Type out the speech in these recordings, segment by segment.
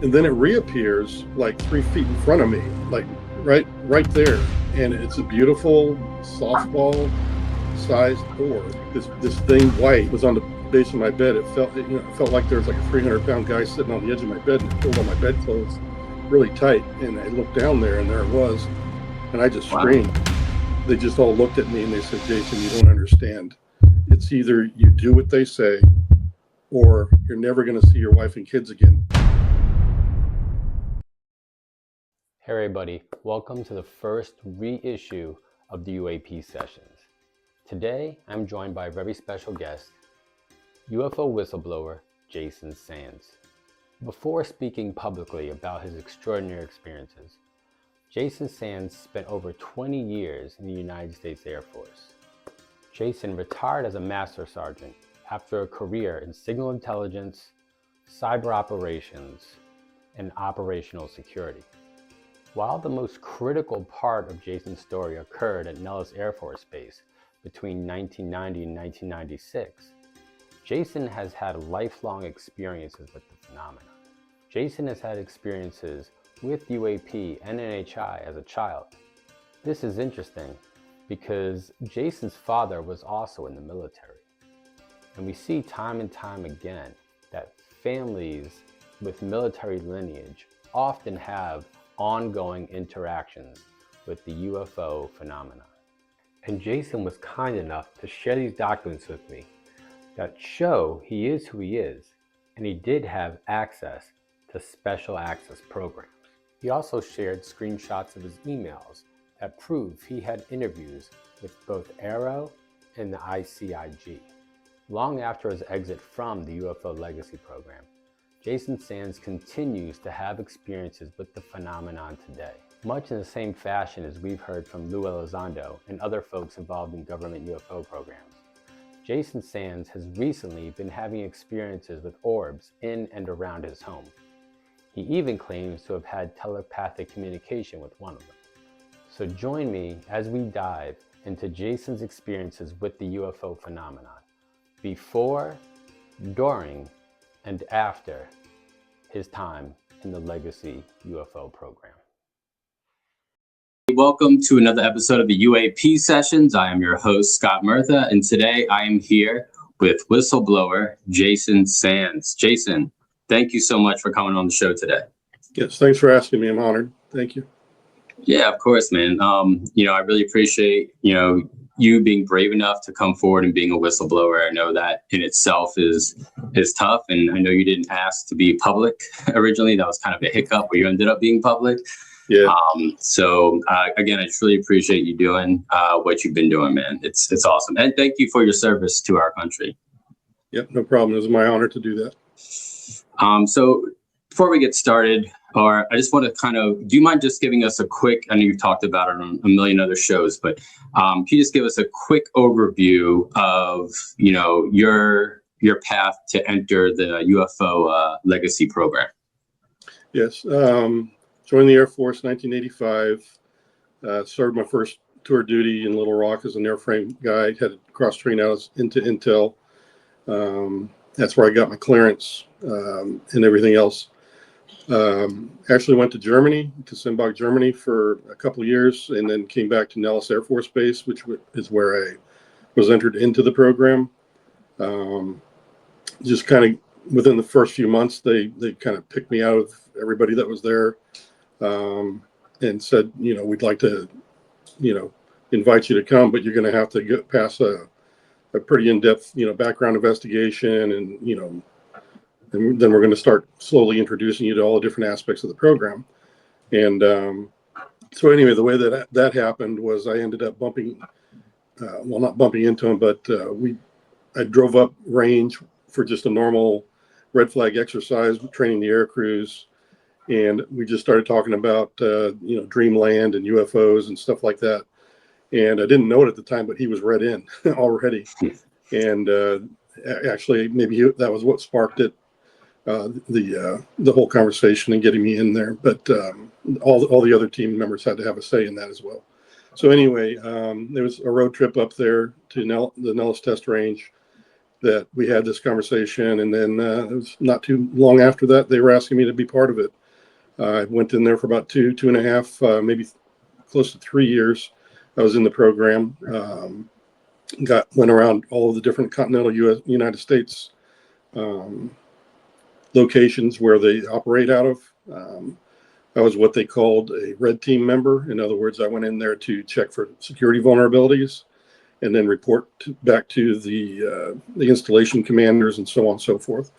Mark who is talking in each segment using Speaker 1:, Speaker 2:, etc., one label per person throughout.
Speaker 1: and then it reappears like 3 feet in front of me, like right there. And it's a beautiful softball sized orb. This thing white was on the base of my bed. It felt like there was like a 300-pound guy sitting on the edge of my bed, and it pulled on my bedclothes really tight. And I looked down there, and there it was. And I just screamed. They just all looked at me and they said, "Jason, you don't understand. It's either you do what they say, or you're never going to see your wife and kids again."
Speaker 2: Hey everybody, welcome to the first reissue of the UAP Sessions. Today, I'm joined by a very special guest, UFO whistleblower Jason Sands. Before speaking publicly about his extraordinary experiences, Jason Sands spent over 20 years in the United States Air Force. Jason retired as a master sergeant after a career in signal intelligence, cyber operations, and operational security. While the most critical part of Jason's story occurred at Nellis Air Force Base between 1990 and 1996, Jason has had lifelong experiences with the phenomenon. Jason has had experiences with UAP and NHI as a child. This is interesting because Jason's father was also in the military. And we see time and time again that families with military lineage often have ongoing interactions with the UFO phenomena. And Jason was kind enough to share these documents with me that show he is who he is, and he did have access to special access programs. He also shared screenshots of his emails that prove he had interviews with both Aero and the ICIG. Long after his exit from the UFO Legacy program, Jason Sands continues to have experiences with the phenomenon today, much in the same fashion as we've heard from Lou Elizondo and other folks involved in government UFO programs. Jason Sands has recently been having experiences with orbs in and around his home. He even claims to have had telepathic communication with one of them. So join me as we dive into Jason's experiences with the UFO phenomenon, before, during, and after his time in the Legacy UFO program.
Speaker 3: Welcome to another episode of the UAP Sessions. I am your host, Scott Murtha, and today I am here with whistleblower Jason Sands. Jason, thank you so much for coming on the show today.
Speaker 1: Yes, thanks for asking me. I'm honored. Thank you.
Speaker 3: Yeah, of course, man. I really appreciate, you being brave enough to come forward and being a whistleblower. I know that in itself is tough. And I know you didn't ask to be public originally. That was kind of a hiccup where you ended up being public.
Speaker 1: Yeah.
Speaker 3: Again, I truly appreciate you doing what you've been doing, man. It's awesome. And thank you for your service to our country.
Speaker 1: Yep, no problem. It was my honor to do that.
Speaker 3: So before we get started, I just want to do you mind just giving us a quick, I know you've talked about it on a million other shows, but can you just give us a quick overview of, your path to enter the UFO Legacy program?
Speaker 1: Yes. Joined the Air Force 1985. Served my first tour duty in Little Rock as an airframe guy. Had to cross train out into Intel. That's where I got my clearance and everything else. Actually went to Germany, to Simbach, Germany for a couple of years, and then came back to Nellis Air Force Base, which is where I was entered into the program. Just kind of within the first few months, they kind of picked me out of everybody that was there, and said, we'd like to, invite you to come, but you're going to have to get past a pretty in-depth, background investigation, and, and then we're going to start slowly introducing you to all the different aspects of the program. And so anyway, the way that happened was I ended up not bumping into him, but I drove up range for just a normal red flag exercise, training the air crews. And we just started talking about, Dreamland and UFOs and stuff like that. And I didn't know it at the time, but he was read in already. And actually, maybe that was what sparked it. The whole conversation and getting me in there, but all the other team members had to have a say in that as well. So anyway, there was a road trip up there to the Nellis Test Range, that we had this conversation. And then it was not too long after that, they were asking me to be part of it. I went in there for about two and a half, maybe close to 3 years. I was in the program, went around all of the different continental United States locations where they operate out of. I was what they called a red team member. In other words, I went in there to check for security vulnerabilities and then report back to the installation commanders and so on and so forth.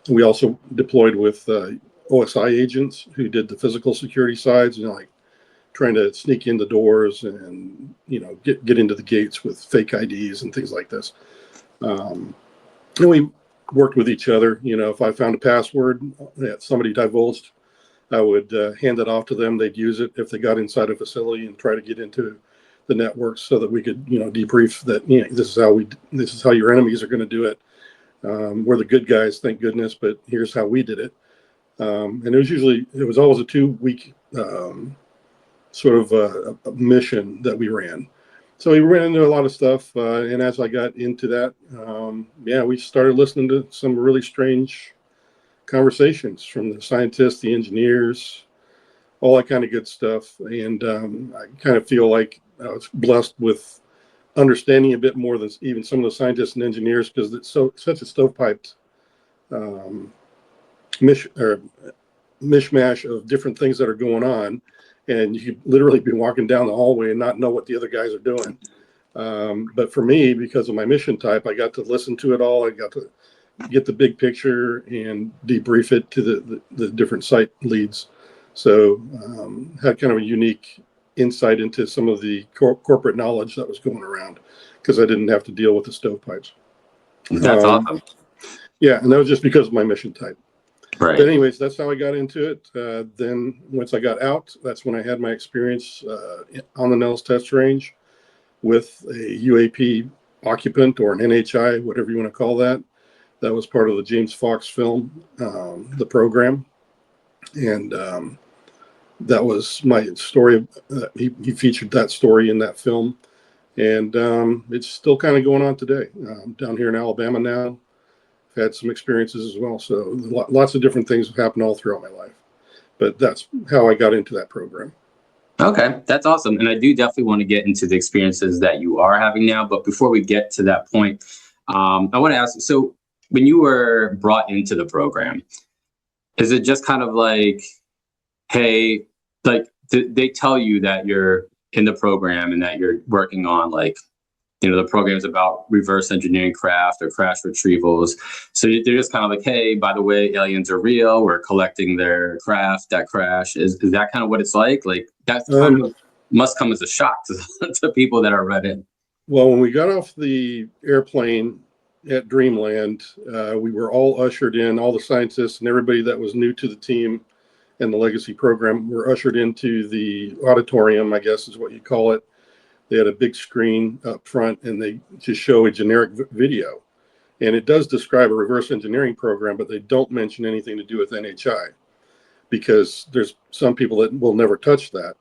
Speaker 1: We also deployed with OSI agents who did the physical security sides, like trying to sneak in the doors and get into the gates with fake IDs and things like this. And we worked with each other. If I found a password that somebody divulged, I would hand it off to them. They'd use it if they got inside a facility and try to get into the network, so that we could debrief that this is how your enemies are going to do it. We're the good guys, thank goodness, but here's how we did it. And it was always a 2-week sort of a mission that we ran. So we ran into a lot of stuff, and as I got into that, we started listening to some really strange conversations from the scientists, the engineers, all that kind of good stuff. And I kind of feel like I was blessed with understanding a bit more than even some of the scientists and engineers, because it's such a stovepiped mishmash of different things that are going on, and you could literally be walking down the hallway and not know what the other guys are doing. But for me, because of my mission type, I got to listen to it all. I got to get the big picture and debrief it to the different site leads. So had kind of a unique insight into some of the corporate knowledge that was going around, because I didn't have to deal with the stovepipes.
Speaker 3: That's awesome.
Speaker 1: Yeah, and that was just because of my mission type.
Speaker 3: Right.
Speaker 1: But anyways, that's how I got into it. Then once I got out, that's when I had my experience on the Nellis test range with a UAP occupant, or an NHI, whatever you want to call that. That was part of the James Fox film, the program. And that was my story. He featured that story in that film. And it's still kind of going on today. I'm down here in Alabama now. I've had some experiences as well. So lots of different things have happened all throughout my life. But that's how I got into that program.
Speaker 3: Okay, that's awesome. And I do definitely want to get into the experiences that you are having now. But before we get to that point, I want to ask, so when you were brought into the program, is it just kind of like, hey, like they tell you that you're in the program and that you're working on, like, the program's about reverse engineering craft or crash retrievals. So they're just kind of like, hey, by the way, aliens are real. We're collecting their craft that crash. Is that kind of what it's like? Like, that kind of must come as a shock to people that are read in.
Speaker 1: Well, when we got off the airplane at Dreamland, we were all ushered in, all the scientists and everybody that was new to the team and the legacy program were ushered into the auditorium, I guess is what you call it. They had a big screen up front, and they just show a generic video. And it does describe a reverse engineering program, but they don't mention anything to do with NHI, because there's some people that will never touch that.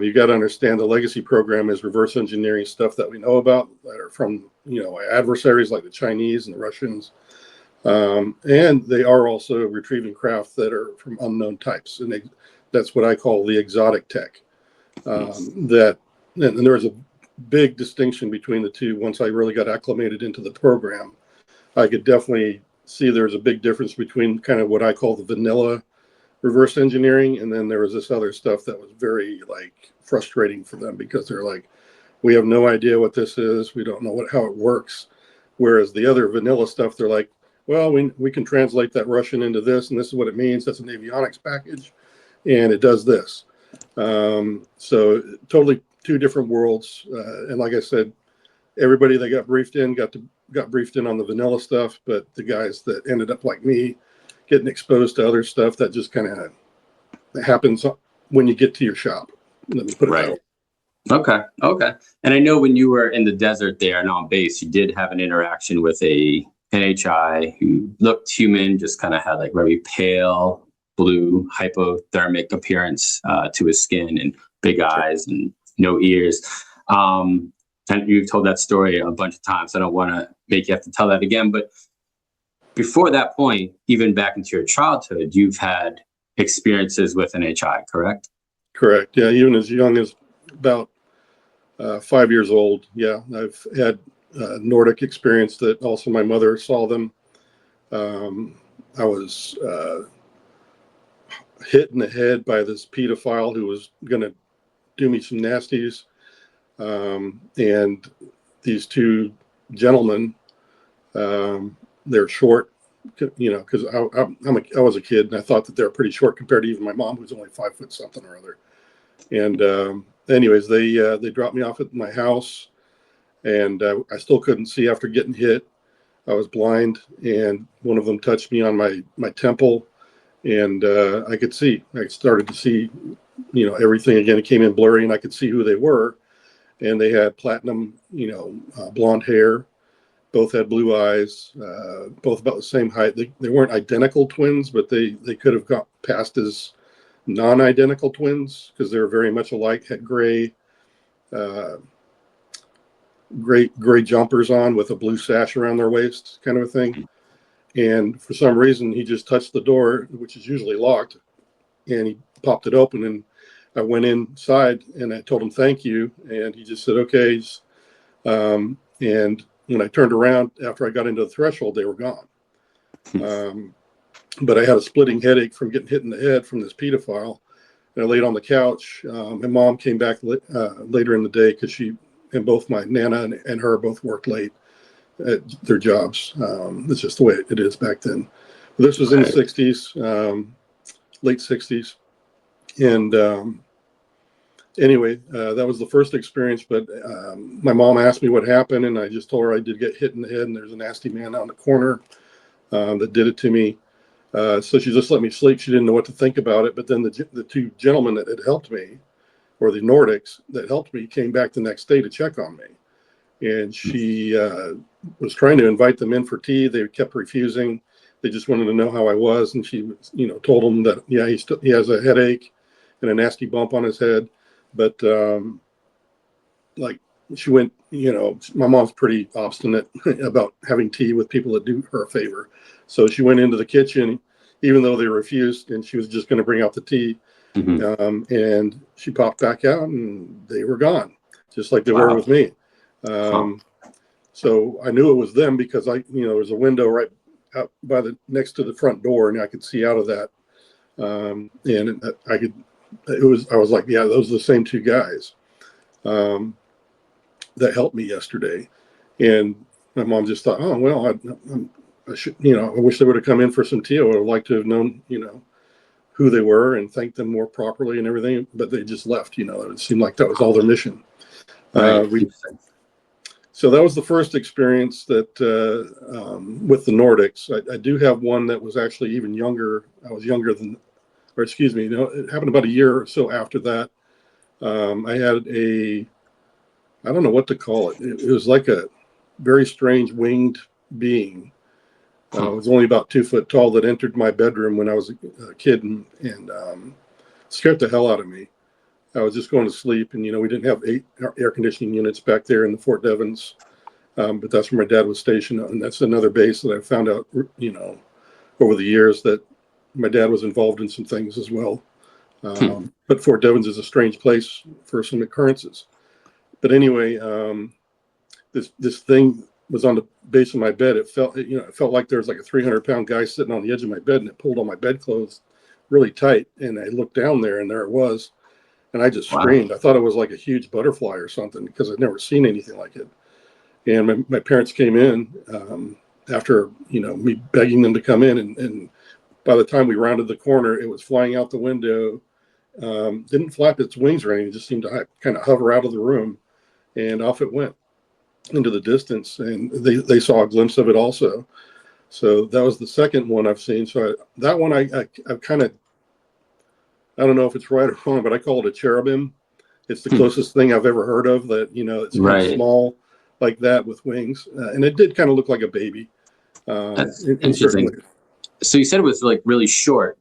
Speaker 1: You got to understand the legacy program is reverse engineering stuff that we know about that are from, adversaries like the Chinese and the Russians. And they are also retrieving craft that are from unknown types. And that's what I call the exotic tech. And there was a big distinction between the two. Once I really got acclimated into the program, I could definitely see there's a big difference between kind of what I call the vanilla reverse engineering, and then there was this other stuff that was very frustrating for them, because they're like, we have no idea what this is, we don't know how it works. Whereas the other vanilla stuff, they're like, well, we can translate that Russian into this, and this is what it means. That's an avionics package, and it does this. So totally two different worlds. And like I said, everybody that got briefed in got briefed in on the vanilla stuff, but the guys that ended up like me getting exposed to other stuff, that just kind of happens when you get to your shop. Let me put it that way.
Speaker 3: Okay. And I know when you were in the desert there and on base, you did have an interaction with a NHI who looked human, just kind of had like very pale blue hypothermic appearance to his skin, and big eyes and no ears. and you've told that story a bunch of times. I don't want to make you have to tell that again. But before that point, even back into your childhood, you've had experiences with NHI, correct?
Speaker 1: Correct. Yeah, even as young as about 5 years old. Yeah, I've had Nordic experience that also my mother saw them. I was hit in the head by this pedophile who was going to do me some nasties. And these two gentlemen, they're short, because I was a kid and I thought that they were pretty short compared to even my mom, who's only 5 foot something or other. And anyways, they dropped me off at my house, and I still couldn't see after getting hit. I was blind, and one of them touched me on my temple, and I could see. I started to see, everything again. It came in blurry, and I could see who they were. And they had platinum, blonde hair. Both had blue eyes. Both about the same height. They weren't identical twins, but they could have got passed as non-identical twins because they were very much alike. Had gray jumpers on with a blue sash around their waist, kind of a thing. And for some reason, he just touched the door, which is usually locked, and he popped it open. And I went inside and I told him thank you, and he just said okay. And when I turned around after I got into the threshold, they were gone. But I had a splitting headache from getting hit in the head from this pedophile. And I laid on the couch. My mom came back later in the day because she and both my Nana and her both worked late at their jobs. It's just the way it is back then. But this was in the 60s, late 60s. And anyway, that was the first experience. But my mom asked me what happened, and I just told her I did get hit in the head, and there's a nasty man out in the corner that did it to me. So she just let me sleep. She didn't know what to think about it. But then the two gentlemen that had helped me, or the Nordics that helped me, came back the next day to check on me. And she was trying to invite them in for tea. They kept refusing. They just wanted to know how I was. And she, told them that, yeah, he has a headache and a nasty bump on his head. But she went, my mom's pretty obstinate about having tea with people that do her a favor. So she went into the kitchen, even though they refused, and she was just going to bring out the tea. Mm-hmm. And she popped back out, and they were gone, just like they were with me. So I knew it was them because there was a window right out by next to the front door, and I could see out of that. And I was like, yeah, those are the same two guys that helped me yesterday. And my mom just thought, oh, well, I should, I wish they would have come in for some tea. I would have liked to have known, who they were and thanked them more properly and everything, but they just left, it seemed like that was all their mission.
Speaker 3: Right.
Speaker 1: So that was the first experience that with the Nordics. I do have one that was actually even younger. I was younger than, or excuse me, it happened about a year or so after that. I had I don't know what to call it. It was like a very strange winged being. It was only about 2 foot tall that entered my bedroom when I was a kid and scared the hell out of me. I was just going to sleep, and we didn't have 8 air conditioning units back there in the Fort Devens, but that's where my dad was stationed, and that's another base that I found out, over the years that my dad was involved in some things as well. But Fort Devens is a strange place for some occurrences. But anyway, this thing was on the base of my bed. It felt like there was like a 300-pound guy sitting on the edge of my bed, and it pulled on my bedclothes really tight. And I looked down there, and there it was. And I just screamed. I thought it was like a huge butterfly or something because I'd never seen anything like it. And my parents came in after, me begging them to come in. And by the time we rounded the corner, it was flying out the window. Didn't flap its wings or anything. It just seemed to kind of hover out of the room. And off it went into the distance. And they saw a glimpse of it also. So that was the second one I've seen. So that one I kind of, I don't know if it's right or wrong, but I call it a cherubim. It's the closest thing I've ever heard of that, it's kind of small like that with wings. And it did kind of look like a baby.
Speaker 3: That's interesting. So you said it was like really short,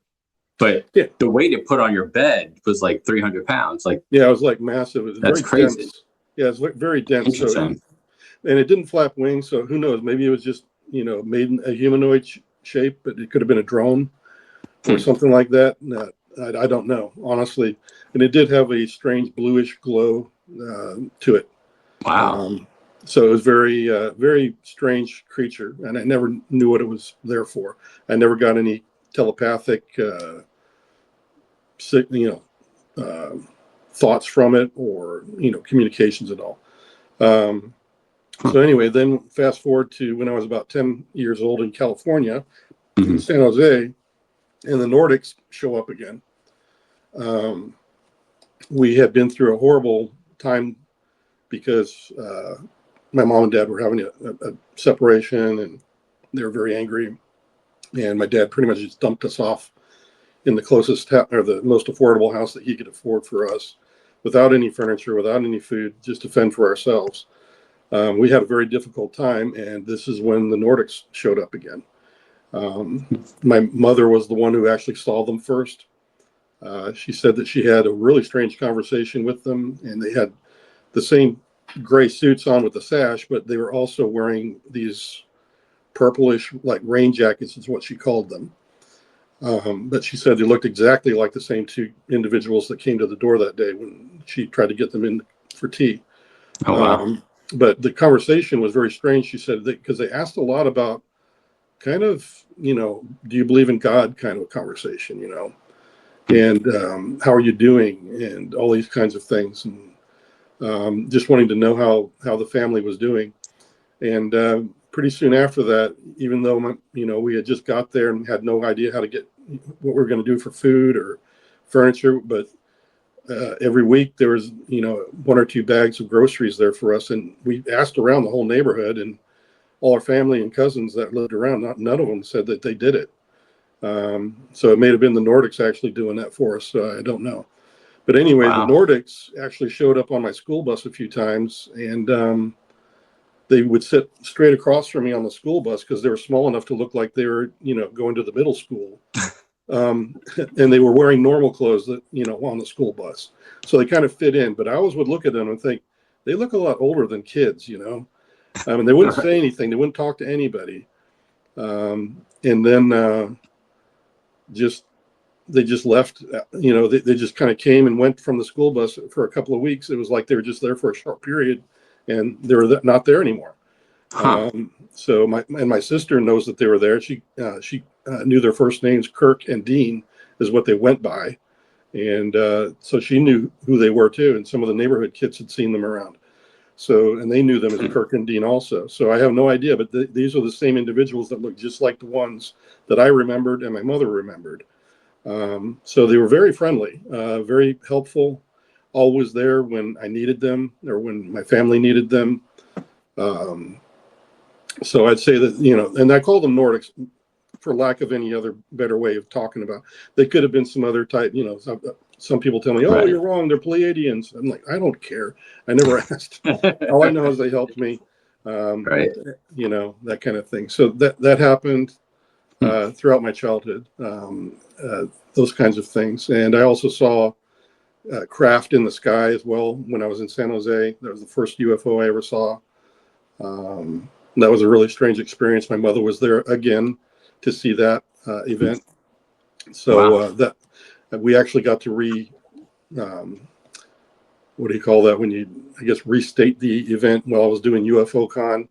Speaker 3: but the weight it put on your bed was like 300 pounds. Like,
Speaker 1: yeah, it was like massive. It was
Speaker 3: that's
Speaker 1: very
Speaker 3: crazy.
Speaker 1: dense. Yeah, it's very dense. So,
Speaker 3: Interesting.
Speaker 1: and it didn't flap wings, so who knows? Maybe it was just made in a humanoid shape, but it could have been a drone or something like that. No, I don't know, honestly. And it did have a strange bluish glow to it.
Speaker 3: Wow.
Speaker 1: So it was very strange creature, and I never knew what it was there for. I never got any telepathic, thoughts from it, or communications at all. So anyway, then fast forward to when I was about 10 years old in California, in
Speaker 3: Mhm.
Speaker 1: San Jose, and the Nordics show up again. We had been through a horrible time because my mom and dad were having a separation, and they were very angry. And my dad pretty much just dumped us off in the closest or the most affordable house that he could afford for us, without any furniture, without any food, just to fend for ourselves. We had a very difficult time, and this is when the Nordics showed up again. My mother was the one who actually saw them first. She said that she had a really strange conversation with them, and they had the same gray suits on with the sash, but they were also wearing these purplish, like rain jackets, is what she called them. But she said they looked exactly like the same two individuals that came to the door that day when she tried to get them in for tea.
Speaker 3: Oh, wow.
Speaker 1: But the conversation was very strange. She said that because they asked a lot about kind of, do you believe in God kind of a conversation, and how are you doing, and all these kinds of things, and just wanting to know how the family was doing. And pretty soon after that, even though we had just got there and had no idea how to get what we were going to do for food or furniture, but every week there was one or two bags of groceries there for us, and we asked around the whole neighborhood, and all our family and cousins that lived around, none of them said that they did it. So it may have been the Nordics actually doing that for us. I don't know. But anyway, the
Speaker 3: Wow.
Speaker 1: Nordics actually showed up on my school bus a few times, and they would sit straight across from me on the school bus because they were small enough to look like they were, going to the middle school. And they were wearing normal clothes that, on the school bus. So they kind of fit in. But I always would look at them and think, they look a lot older than kids, and they wouldn't say anything. They wouldn't talk to anybody. And then they just left, they just kind of came and went from the school bus for a couple of weeks. It was like they were just there for a short period, and they were not there anymore.
Speaker 3: Huh.
Speaker 1: So my sister knows that they were there. She knew their first names, Kirk and Dean, is what they went by, and so she knew who they were too. And some of the neighborhood kids had seen them around, and they knew them as Kirk and Dean also. So I have no idea, but these are the same individuals that look just like the ones that I remembered and my mother remembered. So they were very friendly, very helpful, always there when I needed them or when my family needed them. So I'd say that, and I call them Nordics for lack of any other better way of talking about. They could have been some other type, some people tell me, oh,
Speaker 3: Right.
Speaker 1: you're wrong, they're Pleiadians. I'm like, I don't care. I never asked. All I know is they helped me,
Speaker 3: Right.
Speaker 1: that kind of thing. So that happened
Speaker 3: Hmm.
Speaker 1: throughout my childhood, those kinds of things. And I also saw craft in the sky as well when I was in San Jose. That was the first UFO I ever saw. That was a really strange experience. My mother was there again to see that event. So
Speaker 3: Wow.
Speaker 1: that we actually got to what do you call that when you, I guess, restate the event while I was doing UFO Con,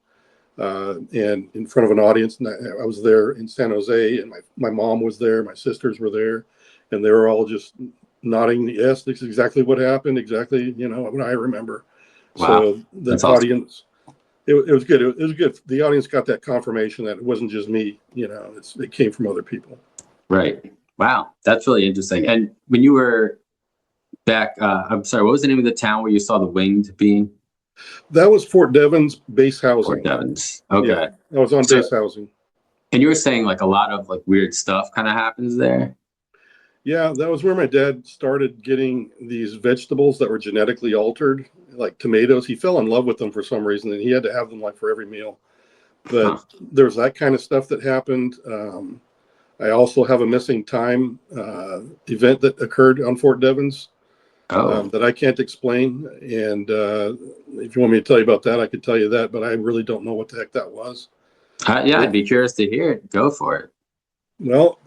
Speaker 1: and in front of an audience. And I was there in San Jose, and my mom was there, my sisters were there, and they were all just nodding, yes, this is exactly what happened, exactly, what I remember.
Speaker 3: Wow.
Speaker 1: So the
Speaker 3: That's awesome.
Speaker 1: audience, it was good. It was good. The audience got that confirmation that it wasn't just me, it came from other people.
Speaker 3: Right. Wow. That's really interesting. And when you were back, I'm sorry, what was the name of the town where you saw the winged being?
Speaker 1: That was Fort Devens base
Speaker 3: Fort
Speaker 1: housing.
Speaker 3: Devens.
Speaker 1: Yeah,
Speaker 3: Okay.
Speaker 1: I was on
Speaker 3: So,
Speaker 1: base housing.
Speaker 3: and you were saying like a lot of like weird stuff kind of happens there.
Speaker 1: Yeah, that was where my dad started getting these vegetables that were genetically altered, like tomatoes. He fell in love with them for some reason, and he had to have them like for every meal. But
Speaker 3: Huh.
Speaker 1: there's that kind of stuff that happened. I also have a missing time event that occurred on Fort Devens. that I can't explain. And if you want me to tell you about that, I could tell you that, but I really don't know what the heck that was.
Speaker 3: Yeah, I'd be curious to hear it. Go for it.
Speaker 1: Well,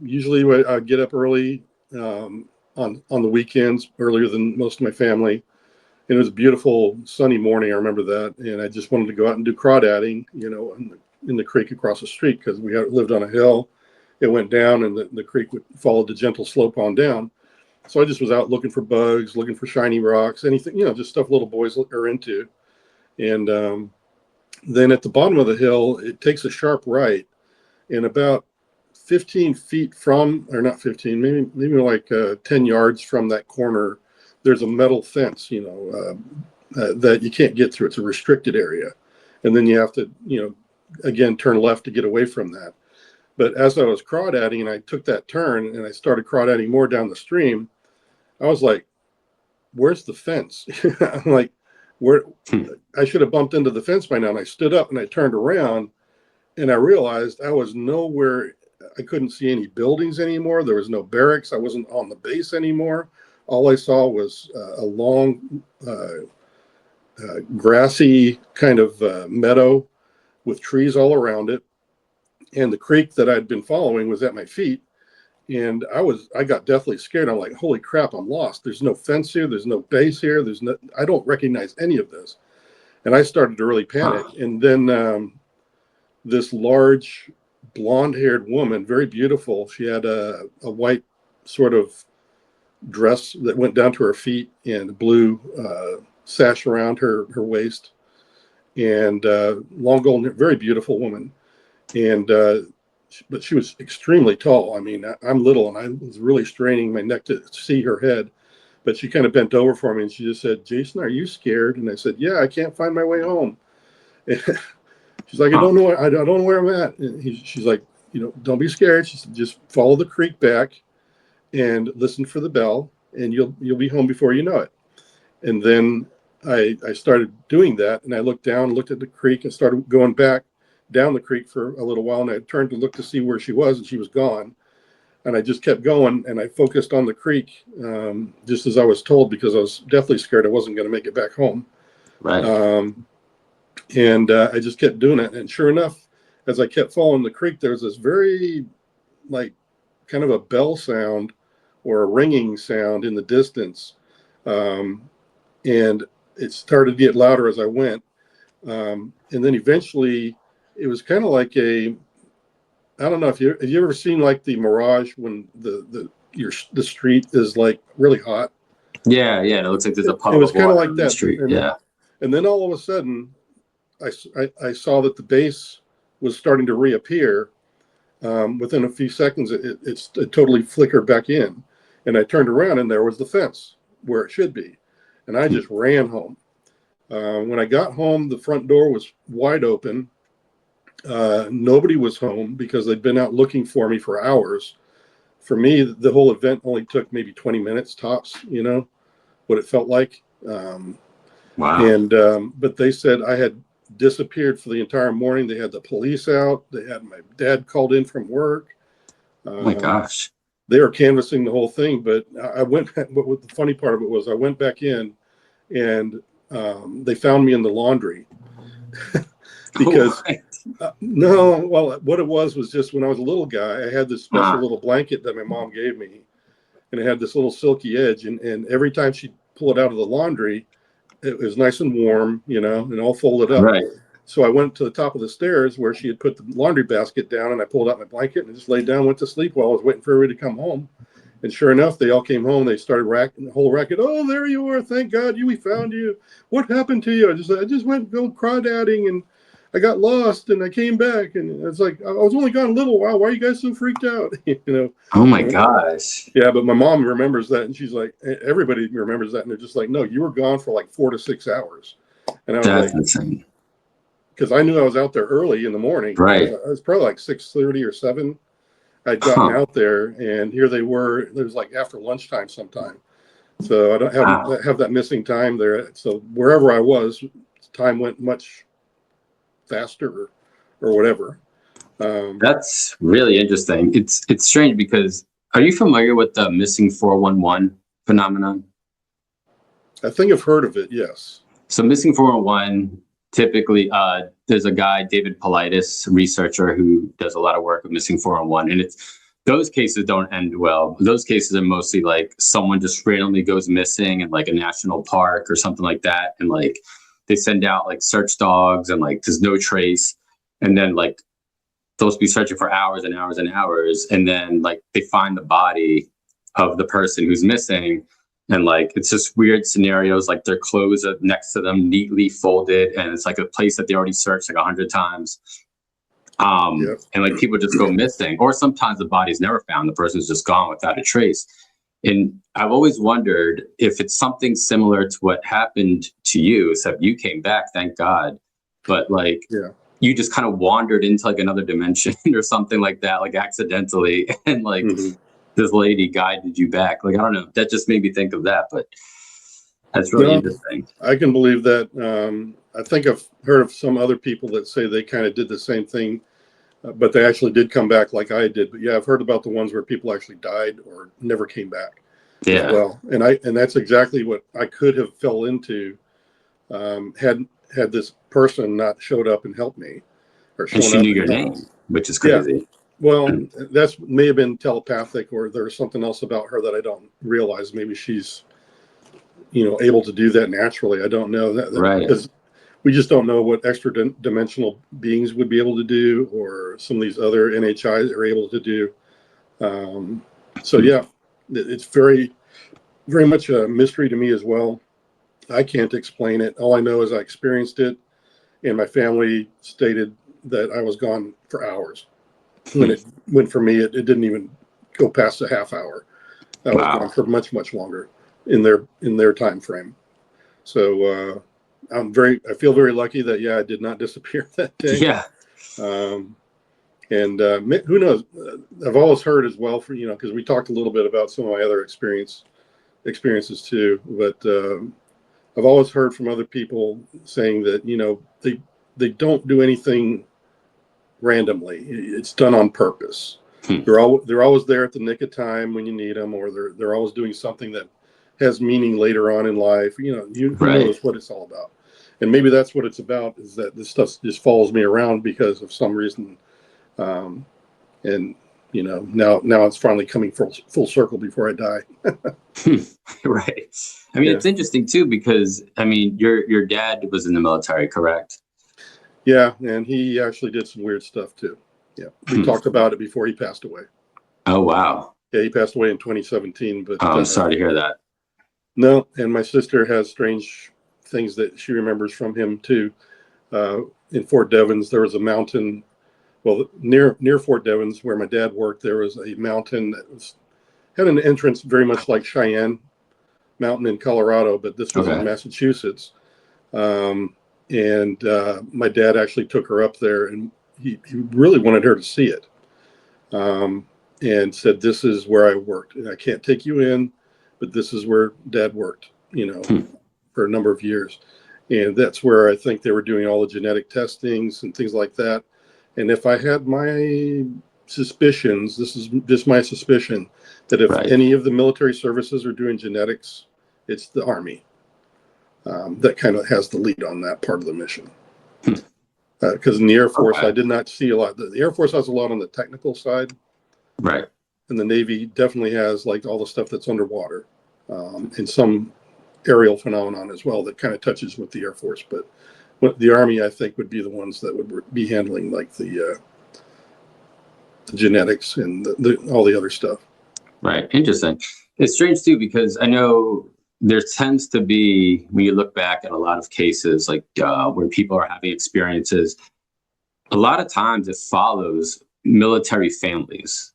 Speaker 1: usually I get up early on the weekends, earlier than most of my family. And it was a beautiful sunny morning. I remember that. And I just wanted to go out and do crawdadding, in the creek across the street, because we lived on a hill. It went down, and the creek followed the gentle slope on down. So I just was out looking for bugs, looking for shiny rocks, anything, just stuff little boys are into. And then at the bottom of the hill, it takes a sharp right, and about 15 feet from, or not 15, maybe like 10 yards from that corner, there's a metal fence, that you can't get through. It's a restricted area. And then you have to, again, turn left to get away from that. But as I was crawdadding and I took that turn and I started crawdadding more down the stream, I was like, where's the fence? I'm like, where? I should have bumped into the fence by now. And I stood up and I turned around and I realized I was nowhere. I couldn't see any buildings anymore. There was no barracks. I wasn't on the base anymore. All I saw was a long, grassy kind of meadow with trees all around it. And the creek that I'd been following was at my feet. And I got deathly scared. I'm like, holy crap, I'm lost. There's no fence here. There's no base here. I don't recognize any of this. And I started to really panic. And then this large blonde-haired woman, very beautiful. She had a white sort of dress that went down to her feet and a blue sash around her waist, and long golden hair, very beautiful woman. And but she was extremely tall. I mean, I'm little, and I was really straining my neck to see her head. But she kind of bent over for me, and she just said, "Jason, are you scared?" And I said, "Yeah, I can't find my way home." She's like, "I don't know. I don't know where I'm at." And she's like, "Don't be scared." She said, "Just follow the creek back and listen for the bell, and you'll be home before you know it." And then I started doing that, and I looked down, looked at the creek, and started going back down the creek for a little while. And I turned to look to see where she was, and she was gone. And I just kept going, and I focused on the creek, just as I was told, because I was deathly scared I wasn't going to make it back home.
Speaker 3: Right.
Speaker 1: And I just kept doing it. And sure enough, as I kept following the creek, there was this very, like, kind of a bell sound or a ringing sound in the distance. And it started to get louder as I went. And then eventually it was kind of like I don't know if have you ever seen like the mirage when the street is like really hot?
Speaker 3: Yeah. It looks like there's a
Speaker 1: It
Speaker 3: puddle
Speaker 1: was
Speaker 3: of
Speaker 1: kind of
Speaker 3: water
Speaker 1: like
Speaker 3: in the
Speaker 1: that.
Speaker 3: street.
Speaker 1: And then all of a sudden I saw that the base was starting to reappear. Within a few seconds, it totally flickered back in. And I turned around, and there was the fence where it should be. And I just ran home. When I got home, the front door was wide open. Nobody was home because they'd been out looking for me for hours. For me, the whole event only took maybe 20 minutes tops, what it felt like.
Speaker 3: Wow.
Speaker 1: And but they said I had disappeared for the entire morning. They had the police out. They had my dad called in from work.
Speaker 3: Oh my gosh.
Speaker 1: They were canvassing the whole thing. But I went back. What the funny part of it was I went back in, and they found me in the laundry. Because no, well, what it was just when I was a little guy, I had this special little blanket that my mom gave me, and it had this little silky edge, and every time she'd pull it out of the laundry, it was nice and warm, and all folded up.
Speaker 3: Right.
Speaker 1: So I went to the top of the stairs where she had put the laundry basket down, and I pulled out my blanket and just laid down, went to sleep while I was waiting for everybody to come home. And sure enough, they all came home. They started racking the whole racket. "Oh, there you are! Thank God we found you. What happened to you?" I just went go crawdadding, and I got lost, and I came back, and it's like I was only gone a little while. Why are you guys so freaked out?
Speaker 3: Oh my gosh.
Speaker 1: Yeah, but my mom remembers that, and she's like, everybody remembers that, and they're just like, "No, you were gone for like 4 to 6 hours," and I was
Speaker 3: That's
Speaker 1: like,
Speaker 3: insane.
Speaker 1: because I knew I was out there early in the morning.
Speaker 3: Right.
Speaker 1: It was probably like 6:30 or 7. I'd gotten out there, and here they were. It was like after lunchtime sometime. So I don't have that missing time there. So wherever I was, time went much faster or whatever.
Speaker 3: That's really interesting. It's strange because are you familiar with the missing 411 phenomenon?
Speaker 1: I think I've heard of it. Yes.
Speaker 3: So missing 411, typically, there's a guy, David Politis, researcher, who does a lot of work with missing 411, and those cases don't end well. Those cases are mostly like someone just randomly goes missing in like a national park or something like that, and like they send out like search dogs and like there's no trace, and then like they'll be searching for hours and hours and hours, and then like they find the body of the person who's missing, and like it's just weird scenarios, like their clothes are next to them neatly folded, and it's like a place that they already searched like 100 times.
Speaker 1: Yep.
Speaker 3: And like people just go missing, or sometimes the body's never found, the person's just gone without a trace. And I've always wondered if it's something similar to what happened to you, except you came back, thank God. But like,
Speaker 1: Yeah.
Speaker 3: you just kind of wandered into like another dimension or something like that, like accidentally, and like this lady guided you back. Like, I don't know, that just made me think of that, but that's really interesting.
Speaker 1: I can believe that. I think I've heard of some other people that say they kind of did the same thing, but they actually did come back like I did. But yeah, I've heard about the ones where people actually died or never came back as well. And that's exactly what I could have fell into had this person not showed up and helped me, or shown
Speaker 3: and she
Speaker 1: up
Speaker 3: knew your
Speaker 1: and
Speaker 3: name, which is crazy.
Speaker 1: Yeah. Well, that's may have been telepathic, or there's something else about her that I don't realize. Maybe she's, able to do that naturally. I don't know that
Speaker 3: Right.
Speaker 1: because we just don't know what extra dimensional beings would be able to do, or some of these other NHIs are able to do. So yeah, it's very, very much a mystery to me as well. I can't explain it. All I know is I experienced it, and my family stated that I was gone for hours. When for me, it didn't even go past a half hour. I was gone for much, much longer in their time frame. So I feel very lucky that I did not disappear that day.
Speaker 3: Yeah.
Speaker 1: And who knows? I've always heard as well because we talked a little bit about some of my other experiences too. But I've always heard from other people saying that they don't do anything randomly. It's done on purpose. They're always there at the nick of time when you need them, or they're always doing something that has meaning later on in life. Who knows what it's all about. And maybe that's what it's about, is that this stuff just follows me around because of some reason. And now it's finally coming full circle before I die.
Speaker 3: Right. I mean, it's interesting too, because I mean, your dad was in the military, correct?
Speaker 1: Yeah, and he actually did some weird stuff too. Yeah, we talked about it before he passed away.
Speaker 3: Oh, wow.
Speaker 1: Yeah, he passed away in 2017. But
Speaker 3: I'm sorry to hear that.
Speaker 1: No, and my sister has strange things that she remembers from him too. In Fort Devens, there was a mountain. Well, near Fort Devens, where my dad worked, there was a mountain that had an entrance very much like Cheyenne Mountain in Colorado, but this was in Massachusetts. And my dad actually took her up there, and he really wanted her to see it, and said, "This is where I worked, and I can't take you in, but this is where Dad worked, for a number of years." And that's where I think they were doing all the genetic testings and things like that. And if I had my suspicions, this is just my suspicion, that if any of the military services are doing genetics, it's the Army that kind of has the lead on that part of the mission. Because in the Air Force, I did not see a lot. The Air Force has a lot on the technical side.
Speaker 3: Right.
Speaker 1: And the Navy definitely has like all the stuff that's underwater, and some aerial phenomenon as well that kind of touches with the Air Force. But the Army, I think, would be the ones that would be handling like the genetics and all the other stuff.
Speaker 3: Right. Interesting. It's strange too, because I know there tends to be, when you look back at a lot of cases, like where people are having experiences, a lot of times it follows military families.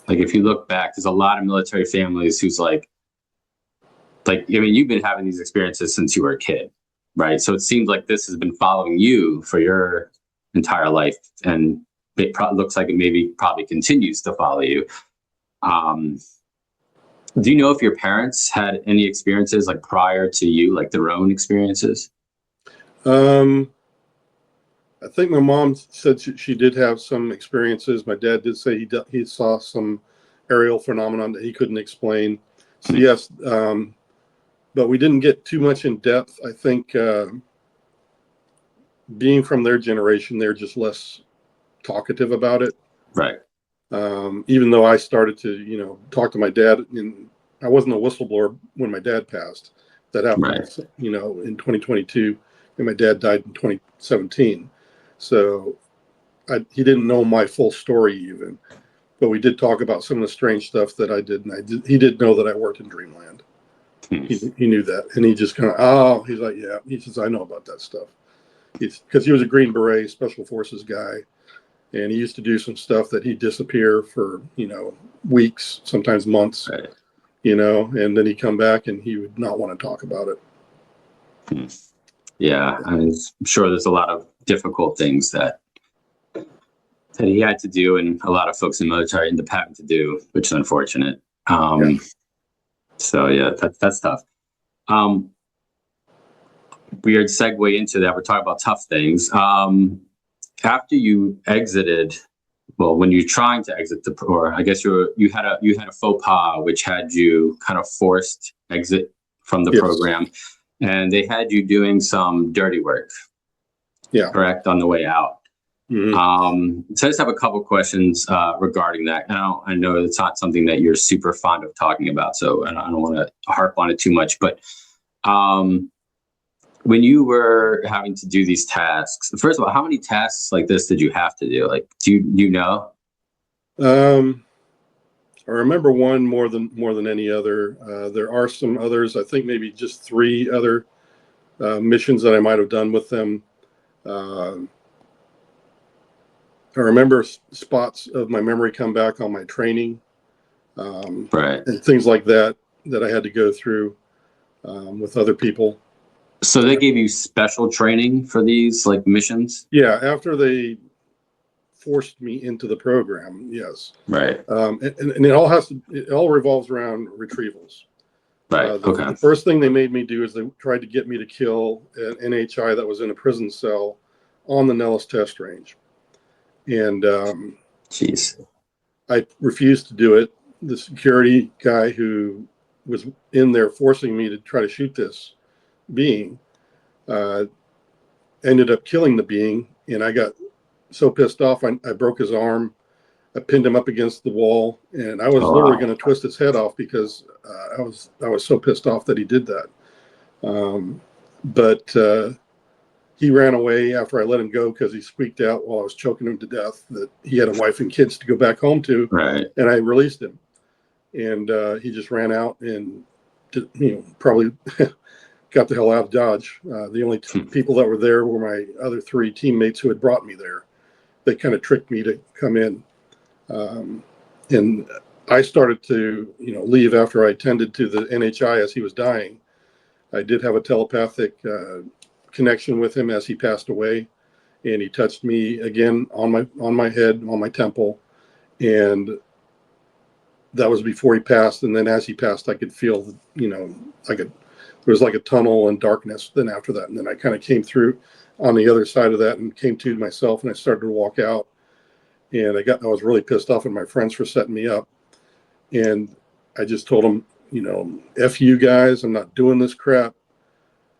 Speaker 3: Like if you look back, there's a lot of military families who's like, I mean, you've been having these experiences since you were a kid, right? So it seems like this has been following you for your entire life, and it looks like it probably continues to follow you. Do you know if your parents had any experiences like prior to you, like their own experiences?
Speaker 1: I think my mom said she did have some experiences. My dad did say he saw some aerial phenomenon that he couldn't explain. So yes, but we didn't get too much in depth. I think being from their generation, they're just less talkative about it.
Speaker 3: Right.
Speaker 1: Even though I started to, talk to my dad, and I wasn't a whistleblower when my dad passed. That happened,
Speaker 3: Right.
Speaker 1: in 2022, and my dad died in 2017. So he didn't know my full story even, but we did talk about some of the strange stuff that I did, and he did know that I worked in Dreamland. He knew that, and he just kind of, he's like, yeah. He says, I know about that stuff. Because he was a Green Beret Special Forces guy, and he used to do some stuff that he'd disappear for, weeks, sometimes months,
Speaker 3: Right.
Speaker 1: and then he'd come back and he would not want to talk about it.
Speaker 3: Yeah, I'm sure there's a lot of difficult things that he had to do, and a lot of folks in the military end up having to do, which is unfortunate. So yeah, that's tough. Weird segue into that. We're talking about tough things. After you exited, well, when you're trying to exit or I guess you had a faux pas which had you kind of forced exit from the program, and they had you doing some dirty work. Yeah. Correct, on the way out. Mm-hmm. So I just have a couple questions regarding that. I know it's not something that you're super fond of talking about, so I don't want to harp on it too much. But when you were having to do these tasks, first of all, how many tasks like this did you have to do? Like, do you know?
Speaker 1: I remember one more than any other. There are some others. I think maybe just 3 other missions that I might have done with them. I remember spots of my memory come back on my training, right, and things like that I had to go through with other people.
Speaker 3: So they gave you special training for these like missions?
Speaker 1: Yeah, after they forced me into the program, yes.
Speaker 3: Right.
Speaker 1: And it all revolves around retrievals.
Speaker 3: Right.
Speaker 1: The first thing they made me do is they tried to get me to kill an NHI that was in a prison cell on the Nellis test range. And
Speaker 3: jeez,
Speaker 1: I refused to do it. The security guy who was in there forcing me to try to shoot this being ended up killing the being, and I got so pissed off I broke his arm. I pinned him up against the wall, and I was literally going to twist his head off because I was so pissed off that he did that. But he ran away after I let him go because he squeaked out while I was choking him to death that he had a wife and kids to go back home to. Right. And I released him, and he just ran out and probably got the hell out of Dodge. The only people that were there were my other 3 teammates who had brought me there. They kind of tricked me to come in. And I started to, leave after I tended to the NHI as he was dying. I did have a telepathic connection with him as he passed away, and he touched me again on my head, on my temple, and that was before he passed. And then as he passed, I could feel, there was like a tunnel and darkness. Then after that, and then I kind of came through on the other side of that and came to myself, and I started to walk out. And I was really pissed off at my friends for setting me up. And I just told them, F you guys, I'm not doing this crap.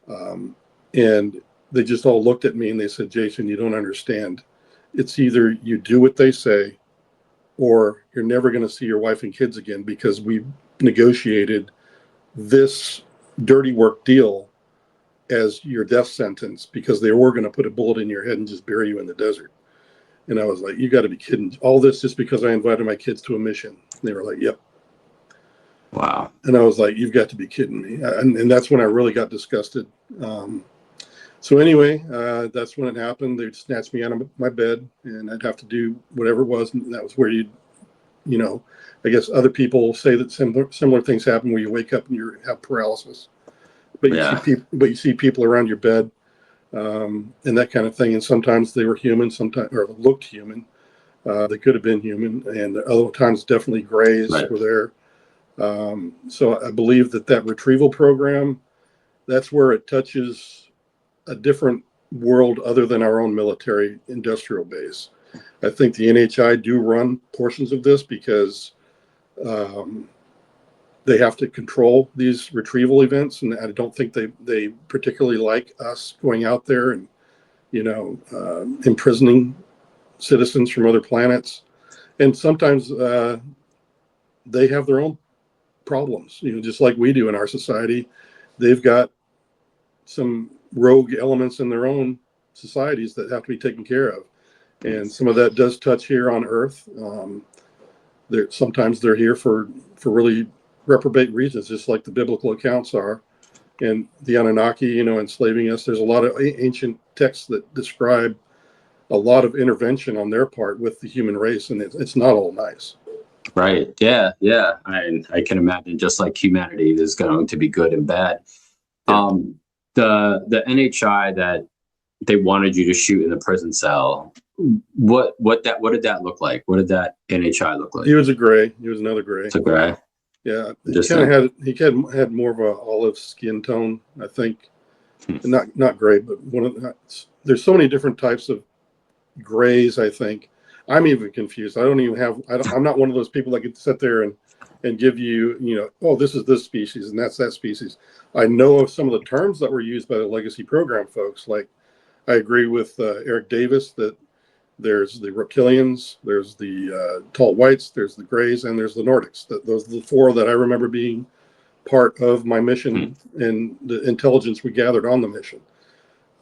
Speaker 1: And they just all looked at me and they said, Jason, you don't understand. It's either you do what they say or you're never going to see your wife and kids again, because we negotiated this dirty work deal as your death sentence because they were going to put a bullet in your head and just bury you in the desert. And I was like, you got to be kidding. All this just because I invited my kids to a mission. And they were like, yep.
Speaker 3: Wow.
Speaker 1: And I was like, you've got to be kidding me. And that's when I really got disgusted. So anyway, that's when it happened. They'd snatch me out of my bed and I'd have to do whatever it was. And that was where I guess other people say that similar things happen where you wake up and you have paralysis. But you see people around your bed. And that kind of thing. And sometimes they were human, sometimes or looked human. They could have been human, and other times definitely grays were there. So I believe that retrieval program, that's where it touches a different world other than our own military industrial base. I think the NHI do run portions of this because they have to control these retrieval events, and I don't think they particularly like us going out there and, imprisoning citizens from other planets. And sometimes they have their own problems, just like we do in our society. They've got some rogue elements in their own societies that have to be taken care of. And some of that does touch here on Earth. Sometimes they're here for really reprobate reasons, just like the biblical accounts are. And the Anunnaki, enslaving us. There's a lot of ancient texts that describe a lot of intervention on their part with the human race, and it's not all nice.
Speaker 3: Right. Yeah. Yeah. I can imagine, just like humanity, there's going to be good and bad.
Speaker 1: Yeah.
Speaker 3: The NHI that they wanted you to shoot in the prison cell, what did that look like? What did that NHI look like?
Speaker 1: He was a gray. He was another gray.
Speaker 3: It's a gray.
Speaker 1: Yeah. He had more of a olive skin tone, I think. Not gray, but there's so many different types of grays, I think. I'm even confused. I'm not one of those people that could sit there and give you, oh, this is this species and that's that species. I know of some of the terms that were used by the legacy program folks. Like, I agree with Eric Davis that there's the reptilians, there's the tall whites, there's the grays, and there's the Nordics. Those are the four that I remember being part of my mission and the intelligence we gathered on the mission.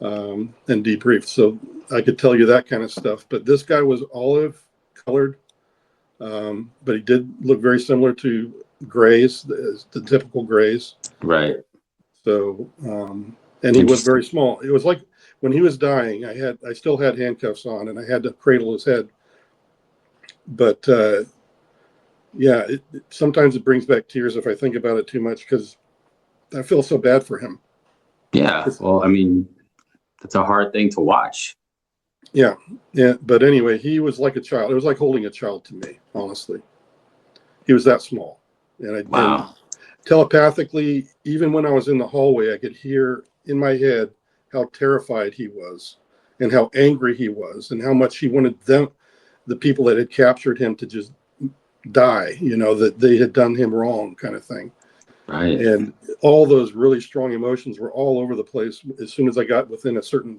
Speaker 1: And debriefed. So I could tell you that kind of stuff. But this guy was olive colored, but he did look very similar to grays, the typical grays.
Speaker 3: Right.
Speaker 1: So, and he was very small. It was like when he was dying, I still had handcuffs on and I had to cradle his head. But sometimes it brings back tears if I think about it too much, because I feel so bad for him.
Speaker 3: Yeah. Well, I mean, it's a hard thing to watch.
Speaker 1: Yeah. But anyway, he was like a child. It was like holding a child to me, honestly. He was that small. And telepathically, even when I was in the hallway, I could hear in my head how terrified he was and how angry he was and how much he wanted the people that had captured him, to just die, that they had done him wrong, kind of thing.
Speaker 3: Right.
Speaker 1: And all those really strong emotions were all over the place as soon as I got within a certain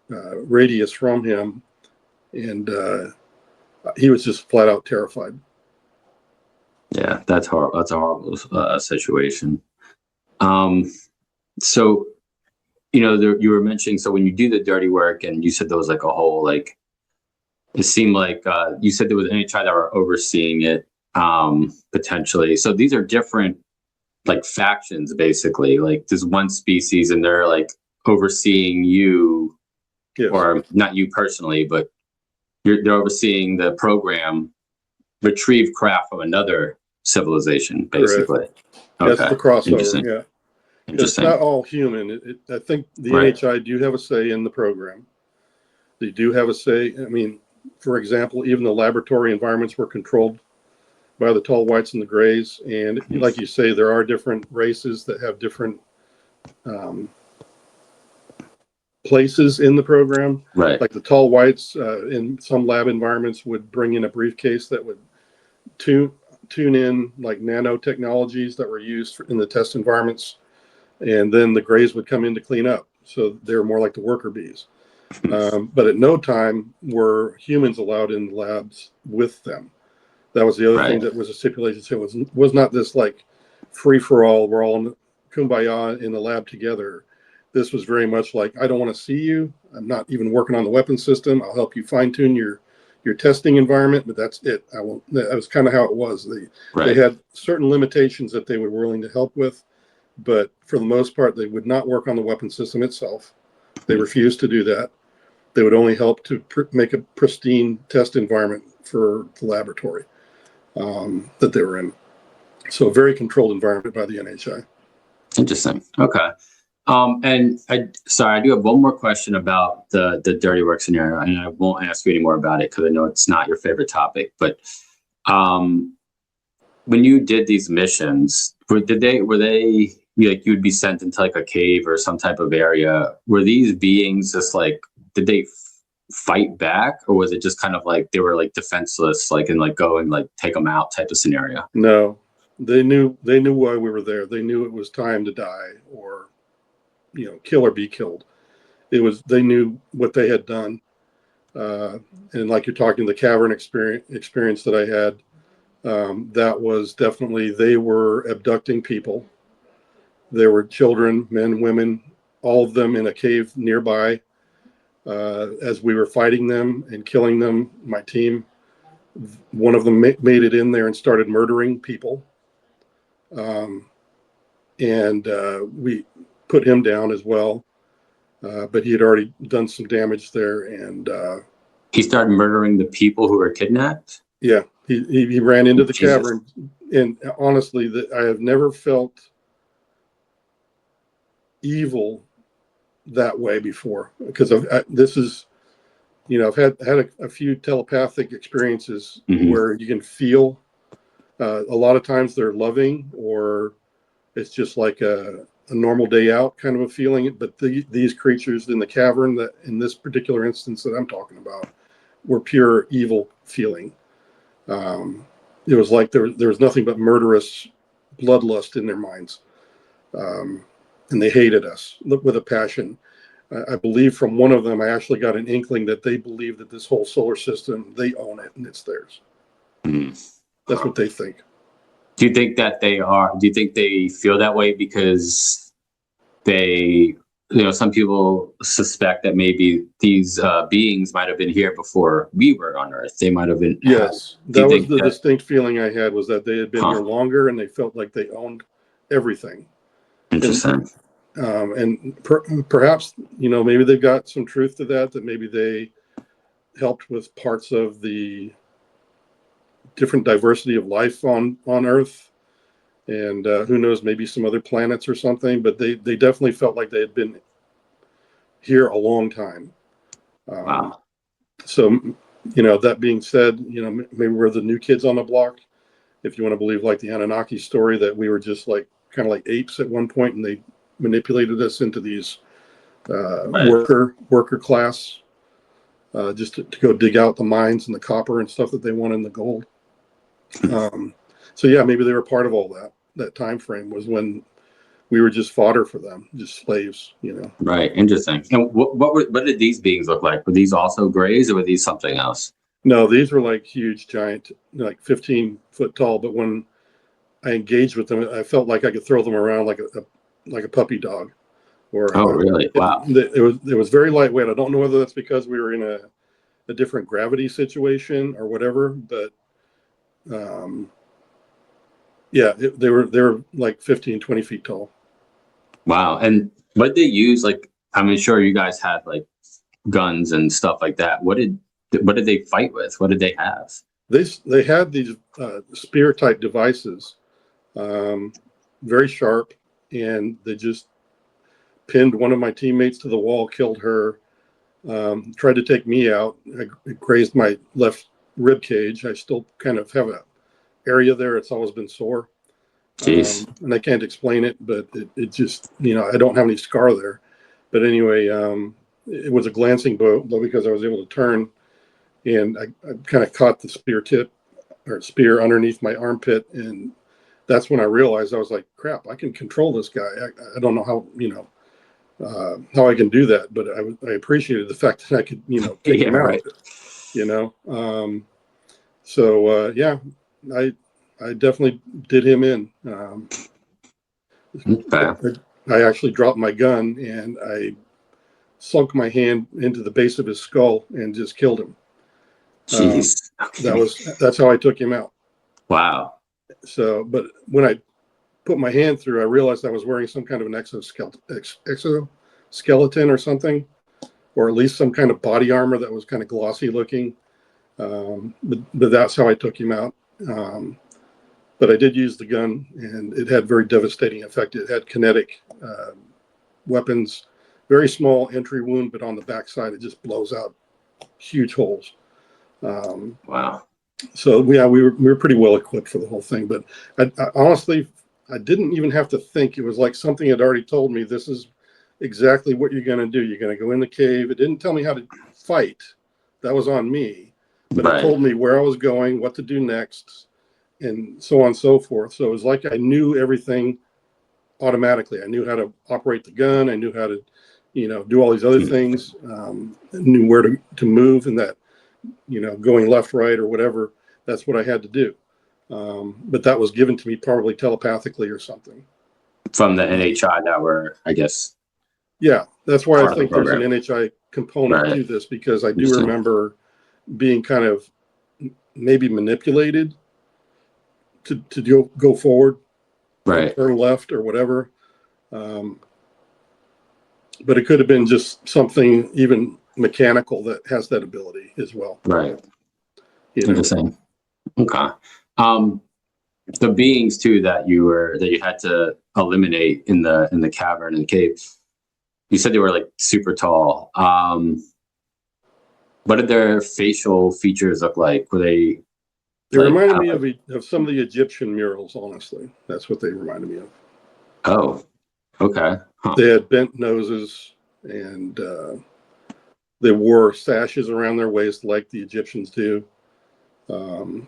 Speaker 1: radius from him. And he was just flat out terrified.
Speaker 3: Yeah, that's horrible. That's a horrible situation. So, you were mentioning, so when you do the dirty work, and you said there was like a whole, like, it seemed like you said there was NHI that were overseeing it, potentially. So these are different, like, factions, basically. Like, there's one species and they're like overseeing you. Yes. Or not you personally, but they're overseeing the program, retrieve craft from another civilization, basically.
Speaker 1: Correct. Okay. That's the crossover. Yeah. It's not all human. I think the NHI do have a say in the program. They do have a say. I mean, for example, even the laboratory environments were controlled by the tall whites and the grays. And like you say, there are different races that have different places in the program.
Speaker 3: Right.
Speaker 1: Like the tall whites in some lab environments would bring in a briefcase that would tune in like nanotechnologies that were used in the test environments. And then the grays would come in to clean up. So they're more like the worker bees. But at no time were humans allowed in the labs with them. That was the other thing that was a stipulation. So it was not this like free for all, we're all in kumbaya in the lab together. This was very much like, I don't want to see you. I'm not even working on the weapon system. I'll help you fine tune your testing environment, but that's it. I won't. That was kind of how it was. They had certain limitations that they were willing to help with, but for the most part, they would not work on the weapon system itself. They refused to do that. They would only help to make a pristine test environment for the laboratory that they were in. So a very controlled environment by the NHI.
Speaker 3: Interesting. Okay. And I do have one more question about the dirty work scenario, and I won't ask you any more about it because I know it's not your favorite topic. But when you did these missions, were they like you would be sent into like a cave or some type of area? Were these beings just like, did they fight back, or was it just kind of like they were like defenseless, like, and like go and like take them out type of scenario?
Speaker 1: No, They knew why we were there. They knew it was time to die or, kill or be killed. They knew what they had done. And like you're talking, the cavern experience that I had, that was definitely, they were abducting people. There were children, men, women, all of them in a cave nearby. As we were fighting them and killing them, my team, one of them made it in there and started murdering people. And we put him down as well. But he had already done some damage there. And
Speaker 3: he started murdering the people who were kidnapped?
Speaker 1: Yeah, he ran into the
Speaker 3: Jesus.
Speaker 1: cavern. And honestly, I have never felt evil that way before, because this is, I've had a few telepathic experiences where you can feel, a lot of times they're loving, or it's just like a normal day out kind of a feeling. But these creatures in the cavern, that in this particular instance that I'm talking about, were pure evil feeling. It was like there was nothing but murderous bloodlust in their minds. And they hated us with a passion. I believe from one of them, I actually got an inkling that they believe that this whole solar system, they own it and it's theirs. That's what they think.
Speaker 3: Do you think they feel that way because they, some people suspect that maybe these beings might have been here before we were on Earth? They might have been.
Speaker 1: Yes, that was the distinct feeling I had, was that they had been here longer and they felt like they owned everything.
Speaker 3: Interesting.
Speaker 1: And perhaps, maybe they've got some truth to that maybe they helped with parts of the different diversity of life on Earth. And who knows, maybe some other planets or something, but they definitely felt like they had been here a long time.
Speaker 3: Wow.
Speaker 1: So, that being said, maybe we're the new kids on the block, if you want to believe like the Anunnaki story, that we were just like kind of like apes at one point, and they manipulated us into these worker class, just to go dig out the mines and the copper and stuff that they wanted, and the gold. So yeah, maybe they were part of all that. That time frame was when we were just fodder for them, just slaves,
Speaker 3: Right. Interesting. And what did these beings look like? Were these also grays, or were these something else?
Speaker 1: No, these were like huge, giant, like 15-foot tall. But when I engaged with them, I felt like I could throw them around like a puppy dog. Or
Speaker 3: Really? Wow.
Speaker 1: It was very lightweight. I don't know whether that's because we were in a different gravity situation or whatever, but yeah, they were like 15, 20 feet tall.
Speaker 3: Wow. And what they use, like, I'm sure you guys had like guns and stuff like that. What did they fight with? What did they have?
Speaker 1: They had these spear type devices, very sharp, and they just pinned one of my teammates to the wall, killed her, tried to take me out. I grazed my left rib cage. I still kind of have a area there. It's always been sore. And I can't explain it, but it just, I don't have any scar there. But anyway, it was a glancing blow because I was able to turn, and I kind of caught the spear underneath my armpit. And that's when I realized, I was like, crap, I can control this guy. I don't know how I can do that, but I appreciated the fact that I could, take him out. Right. So yeah, I definitely did him in. I actually dropped my gun and I sunk my hand into the base of his skull and just killed him.
Speaker 3: Jeez.
Speaker 1: That's how I took him out.
Speaker 3: Wow.
Speaker 1: So, but when I put my hand through, I realized I was wearing some kind of an exoskeleton or something, or at least some kind of body armor that was kind of glossy looking. But that's how I took him out. But I did use the gun, and it had very devastating effect. It had kinetic weapons, very small entry wound, but on the backside, it just blows out huge holes.
Speaker 3: Wow.
Speaker 1: So yeah, we were pretty well equipped for the whole thing. But I honestly, I didn't even have to think. It was like something had already told me, this is exactly what you're going to do. You're going to go in the cave. It didn't tell me how to fight. That was on me. But It told me where I was going, what to do next. and so on and so forth. So it was like I knew everything automatically. I knew how to operate the gun. I knew how to, do all these other things. Knew where to move, and that, going left, right, or whatever. That's what I had to do. But that was given to me probably telepathically or something.
Speaker 3: From the NHI that were, I guess.
Speaker 1: Yeah, that's why I
Speaker 3: Part of the
Speaker 1: think there's an
Speaker 3: program.
Speaker 1: NHI component
Speaker 3: Right.
Speaker 1: to this, because I do
Speaker 3: Interesting.
Speaker 1: remember being kind of maybe manipulated to go forward,
Speaker 3: Right.
Speaker 1: turn left or whatever. But it could have been just something even mechanical that has that ability as well.
Speaker 3: Right.
Speaker 1: You know?
Speaker 3: Interesting. Okay. The beings too that you had to eliminate in the cavern and cave. You said they were like super tall. What did their facial features look like? Were they?
Speaker 1: They reminded me of some of the Egyptian murals. Honestly, that's what they reminded me of.
Speaker 3: Oh, okay. Huh.
Speaker 1: They had bent noses, and they wore sashes around their waist like the Egyptians do, and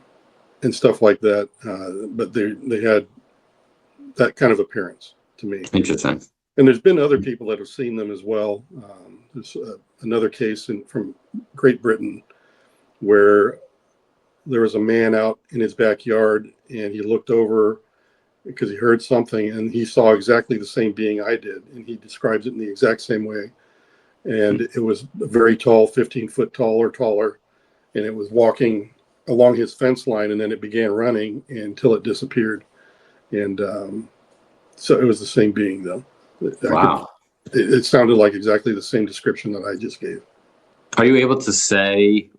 Speaker 1: stuff like that. But they had that kind of appearance to me.
Speaker 3: Interesting.
Speaker 1: And there's been other people that have seen them as well. There's another case from Great Britain where there was a man out in his backyard, and he looked over because he heard something, and he saw exactly the same being I did, and he describes it in the exact same way. And it was very tall, 15 foot tall or taller, and it was walking along his fence line, and then it began running until it disappeared. And so it was the same being, though.
Speaker 3: Wow.
Speaker 1: It sounded like exactly the same description that I just gave.
Speaker 3: Are you able to say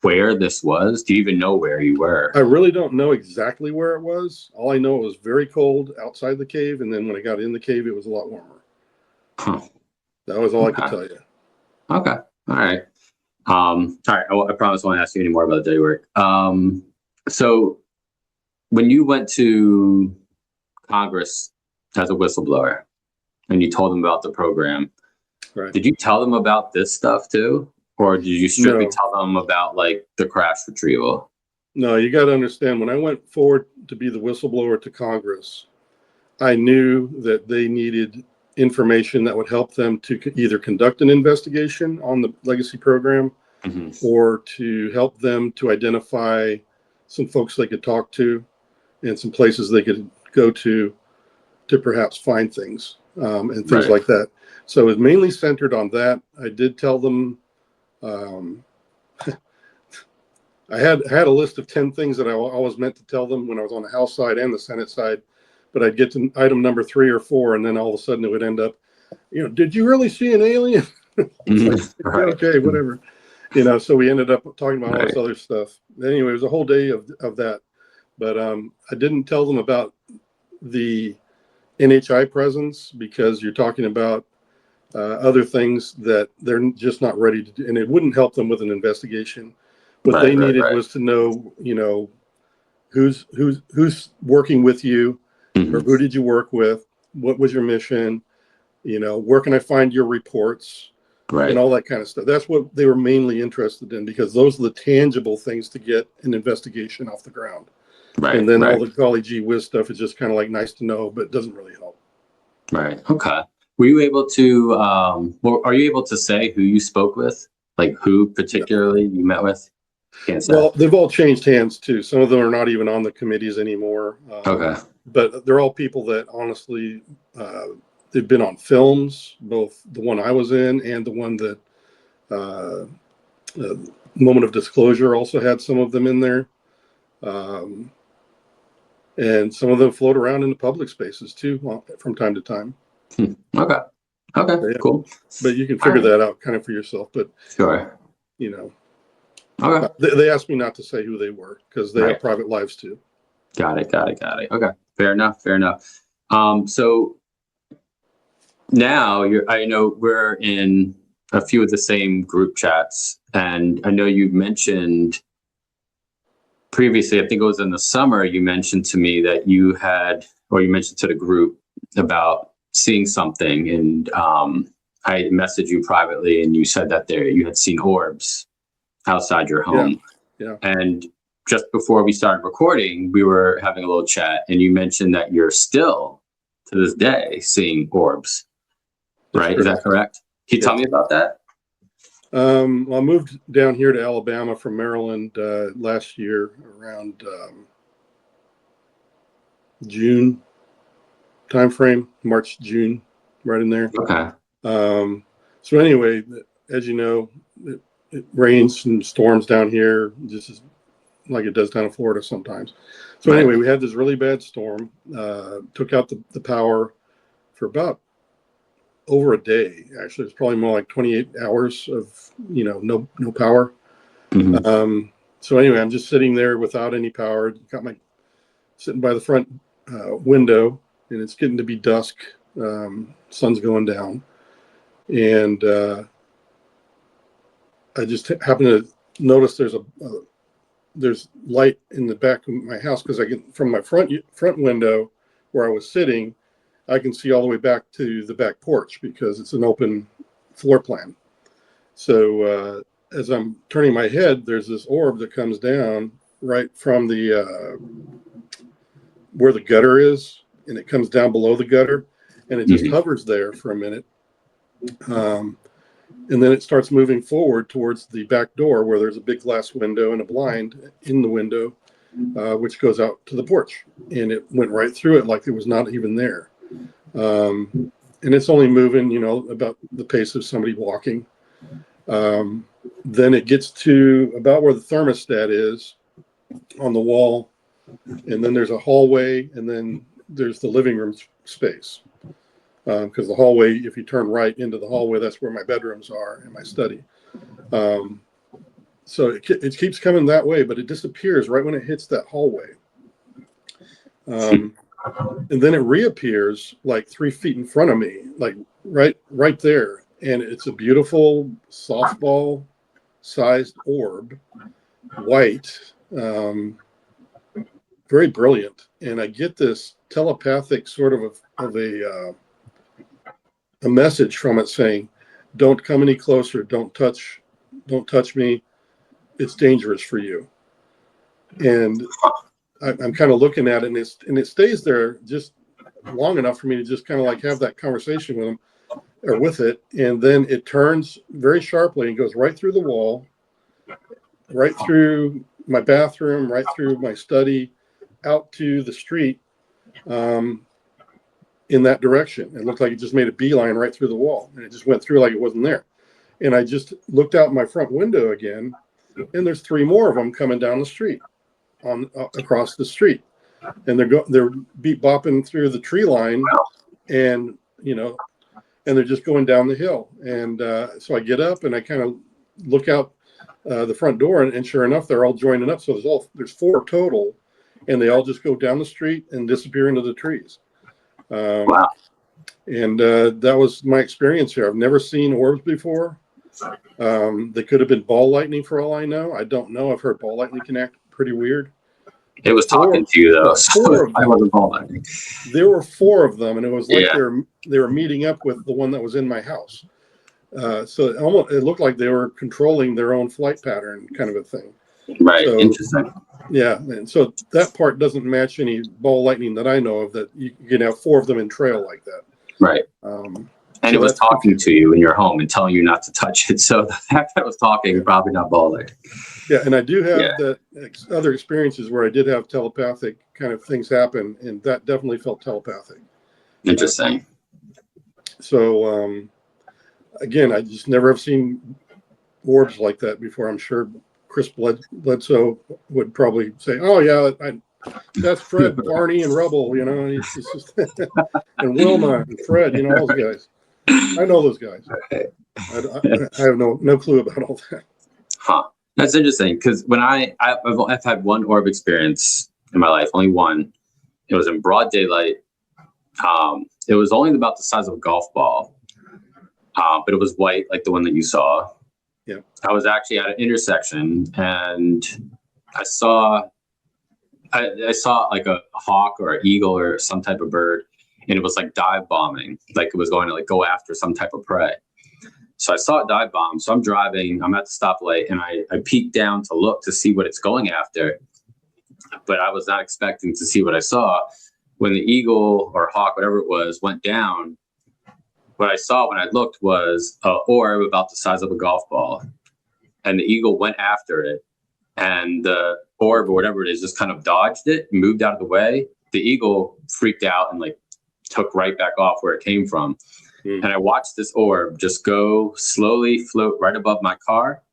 Speaker 3: where this was? Do you even know where you were?
Speaker 1: I really don't know exactly where it was. All I know, it was very cold outside the cave, and then when I got in the cave, it was a lot warmer.
Speaker 3: Huh.
Speaker 1: That was all I could tell you.
Speaker 3: Okay. All right. All right. I promise I won't ask you any more about the day work. So when you went to Congress as a whistleblower and you told them about the program,
Speaker 1: Right.
Speaker 3: Did you tell them about this stuff too? Or did you strictly
Speaker 1: No.
Speaker 3: tell them about like the crash retrieval?
Speaker 1: No, you got to understand, when I went forward to be the whistleblower to Congress, I knew that they needed information that would help them to either conduct an investigation on the legacy program, or to help them to identify some folks they could talk to and some places they could go to perhaps find things, and things like that. So it was mainly centered on that. I did tell them, I had a list of 10 things that I always meant to tell them when I was on the House side and the Senate side, but I'd get to item number 3 or 4, and then all of a sudden it would end up, did you really see an alien? Okay, whatever. So we ended up talking about all this other stuff. Anyway, it was a whole day of that. But I didn't tell them about the NHI presence, because you're talking about other things that they're just not ready to do, and it wouldn't help them with an investigation. What they needed was to know, who's working with you, or who did you work with? What was your mission? Where can I find your reports? And all that kind of stuff. That's what they were mainly interested in, because those are the tangible things to get an investigation off the ground. And then all the golly gee whiz stuff is just kind of like nice to know, but it doesn't really help.
Speaker 3: Right. Okay. Were you able to, are you able to say who you spoke with? Like who particularly you met with? Can't say.
Speaker 1: Well, they've all changed hands too. Some of them are not even on the committees anymore. But they're all people that honestly, they've been on films, both the one I was in and the one that Moment of Disclosure also had some of them in there. And some of them float around in the public spaces too, from time to time.
Speaker 3: Okay. Cool.
Speaker 1: But you can figure that out kind of for yourself. But
Speaker 3: sure. Okay.
Speaker 1: They asked me not to say who they were, because they have private lives too.
Speaker 3: Got it. Okay. Fair enough. So now I know we're in a few of the same group chats, and I know you mentioned previously, I think it was in the summer, you mentioned to me that you mentioned to the group about seeing something, and I messaged you privately, and you said that you had seen orbs outside your home.
Speaker 1: Yeah.
Speaker 3: And just before we started recording, we were having a little chat, and you mentioned that you're still, to this day, seeing orbs, right? Is that correct? Can you tell me about that?
Speaker 1: Well, I moved down here to Alabama from Maryland last year around June timeframe, March, June, right in there.
Speaker 3: Okay.
Speaker 1: So anyway, as you know, it rains and storms down here, just as like it does down in Florida sometimes. So anyway, we had this really bad storm, took out the power for about over a day. Actually, it's probably more like 28 hours of, no power.
Speaker 3: Mm-hmm.
Speaker 1: So anyway, I'm just sitting there without any power, sitting by the front window, and it's getting to be dusk. Sun's going down. And I just happen to notice there's light in the back of my house, because I can, from my front window where I was sitting, I can see all the way back to the back porch because it's an open floor plan. So as I'm turning my head, there's this orb that comes down right from the where the gutter is, and it comes down below the gutter, and it just hovers there for a minute. And then it starts moving forward towards the back door, where there's a big glass window and a blind in the window, which goes out to the porch. And it went right through it like it was not even there. And it's only moving, about the pace of somebody walking. Then it gets to about where the thermostat is on the wall. And then there's a hallway, and then there's the living room space. Because the hallway, if you turn right into the hallway, that's where my bedrooms are and my study. So it keeps coming that way, but it disappears right when it hits that hallway. And then it reappears like 3 feet in front of me, like right there. And it's a beautiful softball-sized orb, white, very brilliant. And I get this telepathic sort of a message from it saying, "Don't come any closer. Don't touch me. It's dangerous for you." And I'm kind of looking at it, and it stays there just long enough for me to just kind of like have that conversation with him, or with it. And then it turns very sharply and goes right through the wall, right through my bathroom, right through my study, out to the street. In that direction. It looked like it just made a beeline right through the wall, and it just went through like it wasn't there. And I just looked out my front window again, and there's 3 more of them coming down the street, across the street, and they're beat bopping through the tree line, and and they're just going down the hill. And so I get up and I kind of look out the front door, and sure enough, they're all joining up. So there's 4 total, and they all just go down the street and disappear into the trees.
Speaker 3: Wow.
Speaker 1: And that was my experience here. I've never seen orbs before. They could have been ball lightning for all I know. I don't know. I've heard ball lightning can act pretty weird.
Speaker 3: It was talking to you, though. I wasn't ball lightning.
Speaker 1: There were 4 of them, and it was like they were meeting up with the one that was in my house. So it looked like they were controlling their own flight pattern, kind of a thing.
Speaker 3: Right.
Speaker 1: So,
Speaker 3: interesting.
Speaker 1: Yeah, and so that part doesn't match any ball lightning that I know of, that you can have 4 of them in trail like that.
Speaker 3: Right.
Speaker 1: And
Speaker 3: it was talking to you in your home and telling you not to touch it. So the fact that it was talking, probably not ball lightning.
Speaker 1: Yeah, and I do have other experiences where I did have telepathic kind of things happen, and that definitely felt telepathic.
Speaker 3: Interesting.
Speaker 1: So again, I just never have seen orbs like that before. I'm sure Chris Bledsoe would probably say, "Oh yeah, that's Fred, Barney, and Rubble," and he's just and Wilma and Fred, all those guys. I know those guys. I have no clue about all that.
Speaker 3: Huh. That's interesting, because when I've had one orb experience in my life, only one. It was in broad daylight. It was only about the size of a golf ball, but it was white, like the one that you saw.
Speaker 1: Yeah.
Speaker 3: I was actually at an intersection, and I saw like a hawk or an eagle or some type of bird, and it was like dive bombing, like it was going to like go after some type of prey. So I saw it dive bomb. So I'm driving, I'm at the stoplight, and I peek down to look to see what it's going after. but I was not expecting to see what I saw. When the eagle or hawk, whatever it was, went down, what I saw when I looked was an orb about the size of a golf ball. And the eagle went after it. And the orb or whatever it is just kind of dodged it, moved out of the way. The eagle freaked out and like took right back off where it came from. And I watched this orb just go slowly float right above my car.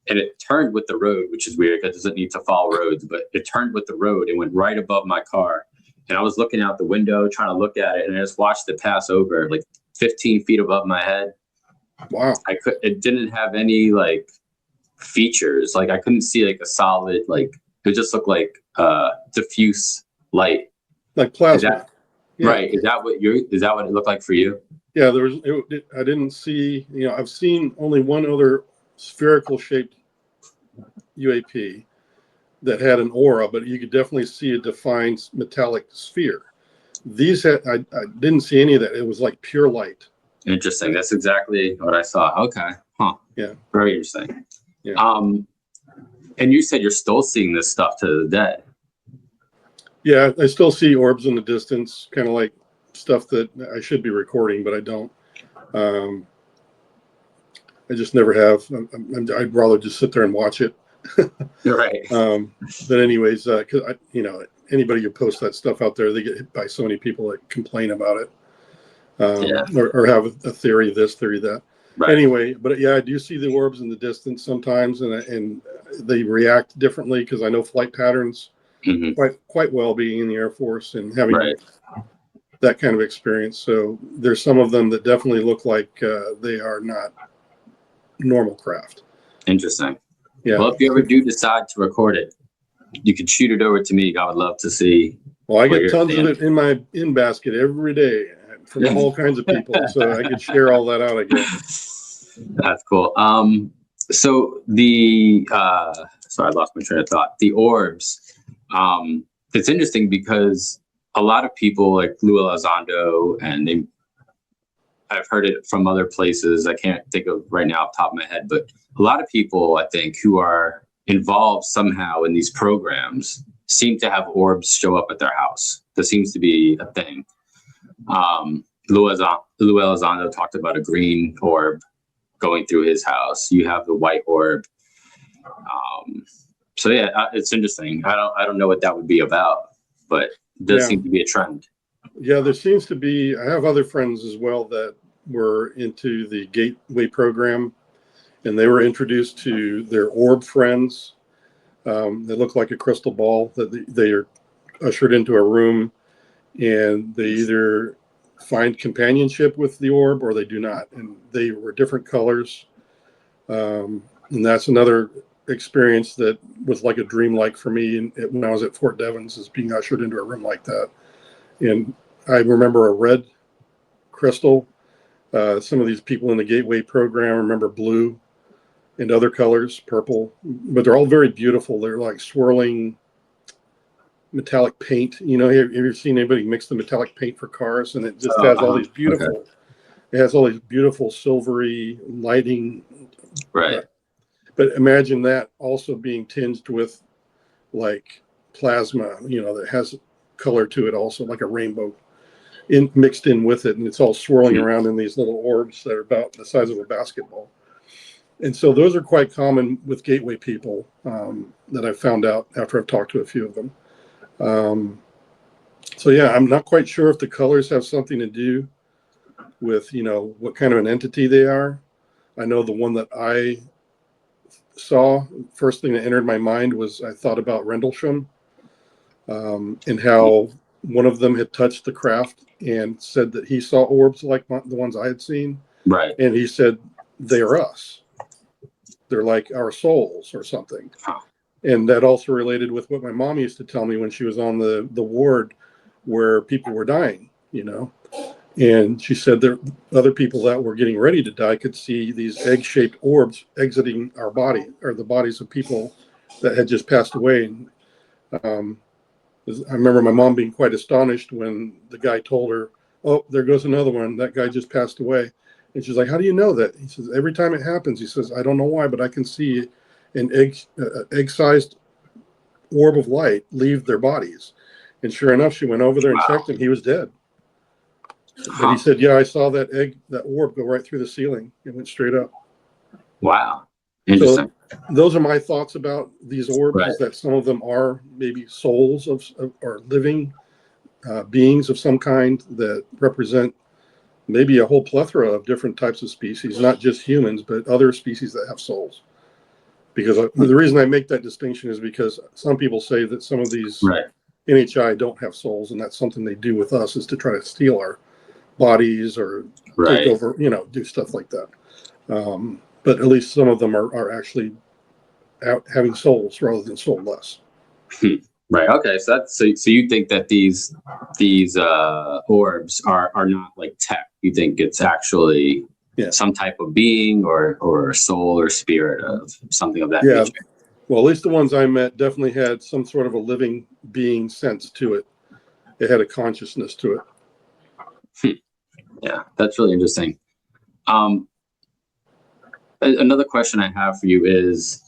Speaker 3: And it turned with the road, which is weird because it doesn't need to follow roads, but it turned with the road and went right above my car. And I was looking out the window, trying to look at it, and I just watched it pass over like 15 feet above my head.
Speaker 1: Wow.
Speaker 3: It didn't have any like features. Like I couldn't see like a solid, like it just looked like diffuse light.
Speaker 1: Like plasma.
Speaker 3: Yeah. Right. Is that what it looked like for you?
Speaker 1: Yeah, I didn't see, I've seen only one other spherical shaped UAP that had an aura, but you could definitely see a defined metallic sphere. I didn't see any of that. It was like pure light.
Speaker 3: Interesting. That's exactly what I saw. Okay. Huh.
Speaker 1: Yeah.
Speaker 3: Very interesting.
Speaker 1: Yeah.
Speaker 3: And you said you're still seeing this stuff to the day.
Speaker 1: Yeah, I still see orbs in the distance, kind of like stuff that I should be recording, but I don't. I just never have. I'd rather just sit there and watch it.
Speaker 3: Right.
Speaker 1: But anyways, because anybody who posts that stuff out there, they get hit by so many people that complain about it, or have a theory this, theory that. Right. Anyway, but yeah, I do see the orbs in the distance sometimes, and they react differently because I know flight patterns quite well, being in the Air Force and having that kind of experience. So there's some of them that definitely look like they are not normal craft.
Speaker 3: Interesting.
Speaker 1: Yeah.
Speaker 3: Well, if you ever do decide to record it, you can shoot it over to me. I would love to see.
Speaker 1: Well, I get tons of it in my basket every day from all kinds of people, so I could share all that out, I guess.
Speaker 3: That's cool. So sorry, I lost my train of thought. The orbs. It's interesting because a lot of people like Lou Elizondo, and I've heard it from other places. I can't think of right now off the top of my head, but a lot of people, I think, who are involved somehow in these programs seem to have orbs show up at their house. That seems to be a thing. Lou Elizondo talked about a green orb going through his house. You have the white orb. So yeah, it's interesting. I don't know what that would be about, but it does seem to be a trend.
Speaker 1: Yeah, there seems to be. I have other friends as well that were into the Gateway program, and they were introduced to their orb friends. They look like a crystal ball that they are ushered into a room, and they either find companionship with the orb or they do not. And they were different colors. And that's another experience that was like a dream-like for me when I was at Fort Devens, is being ushered into a room like that. And I remember a red crystal. Some of these people in the Gateway program remember blue and other colors, purple, but they're all very beautiful. They're like swirling metallic paint. Have you seen anybody mix the metallic paint for cars? And it just has all these beautiful, it has all these beautiful silvery lighting.
Speaker 3: Right.
Speaker 1: But imagine that also being tinged with like plasma, that has color to it also, like a rainbow mixed in with it. And it's all swirling around in these little orbs that are about the size of a basketball. And so those are quite common with Gateway people that I've found out after I've talked to a few of them. So yeah, I'm not quite sure if the colors have something to do with, what kind of an entity they are. I know the one that I saw, first thing that entered my mind was I thought about Rendlesham and how one of them had touched the craft and said that he saw orbs like the ones I had seen.
Speaker 3: Right.
Speaker 1: And he said, they are us. They're like our souls or something.
Speaker 3: Huh.
Speaker 1: And that also related with what my mom used to tell me when she was on the ward where people were dying, And she said there other people that were getting ready to die could see these egg-shaped orbs exiting our body, or the bodies of people that had just passed away. And, I remember my mom being quite astonished when the guy told her, "Oh, there goes another one. That guy just passed away." And she's like, "How do you know that?" He says, "Every time it happens," he says, "I don't know why, but I can see an egg-sized orb of light leave their bodies. And sure enough, she went over there and checked him. He was dead. But he said, yeah, I saw that orb go right through the ceiling. It went straight up.
Speaker 3: Wow. Interesting.
Speaker 1: So those are my thoughts about these orbs,
Speaker 3: Right.
Speaker 1: is that some of them are maybe souls or living beings of some kind that represent maybe a whole plethora of different types of species, not just humans, but other species that have souls. Because the reason I make that distinction is because some people say that some of these
Speaker 3: Right.
Speaker 1: NHI don't have souls, and that's something they do with us, is to try to steal our bodies or
Speaker 3: Right.
Speaker 1: take over, do stuff like that. But at least some of them are actually out having souls rather than soulless.
Speaker 3: Right. Okay. So so you think that these orbs are not like tech. You think it's actually some type of being or soul or spirit of something of that nature.
Speaker 1: Well, at least the ones I met definitely had some sort of a living being sense to it. It had a consciousness to it.
Speaker 3: Yeah, that's really interesting. Another question I have for you is,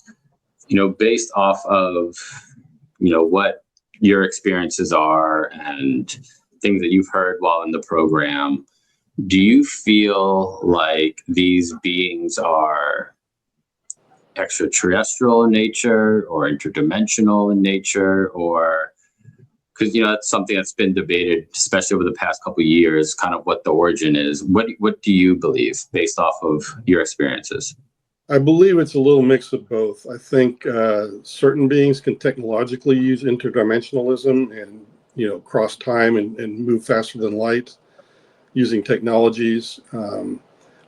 Speaker 3: based off of, what your experiences are and things that you've heard while in the program, do you feel like these beings are extraterrestrial in nature or interdimensional in nature? Or because that's something that's been debated, especially over the past couple of years, kind of what the origin is. What do you believe based off of your experiences?
Speaker 1: I believe it's a little mix of both. I think certain beings can technologically use interdimensionalism and cross time and move faster than light using technologies.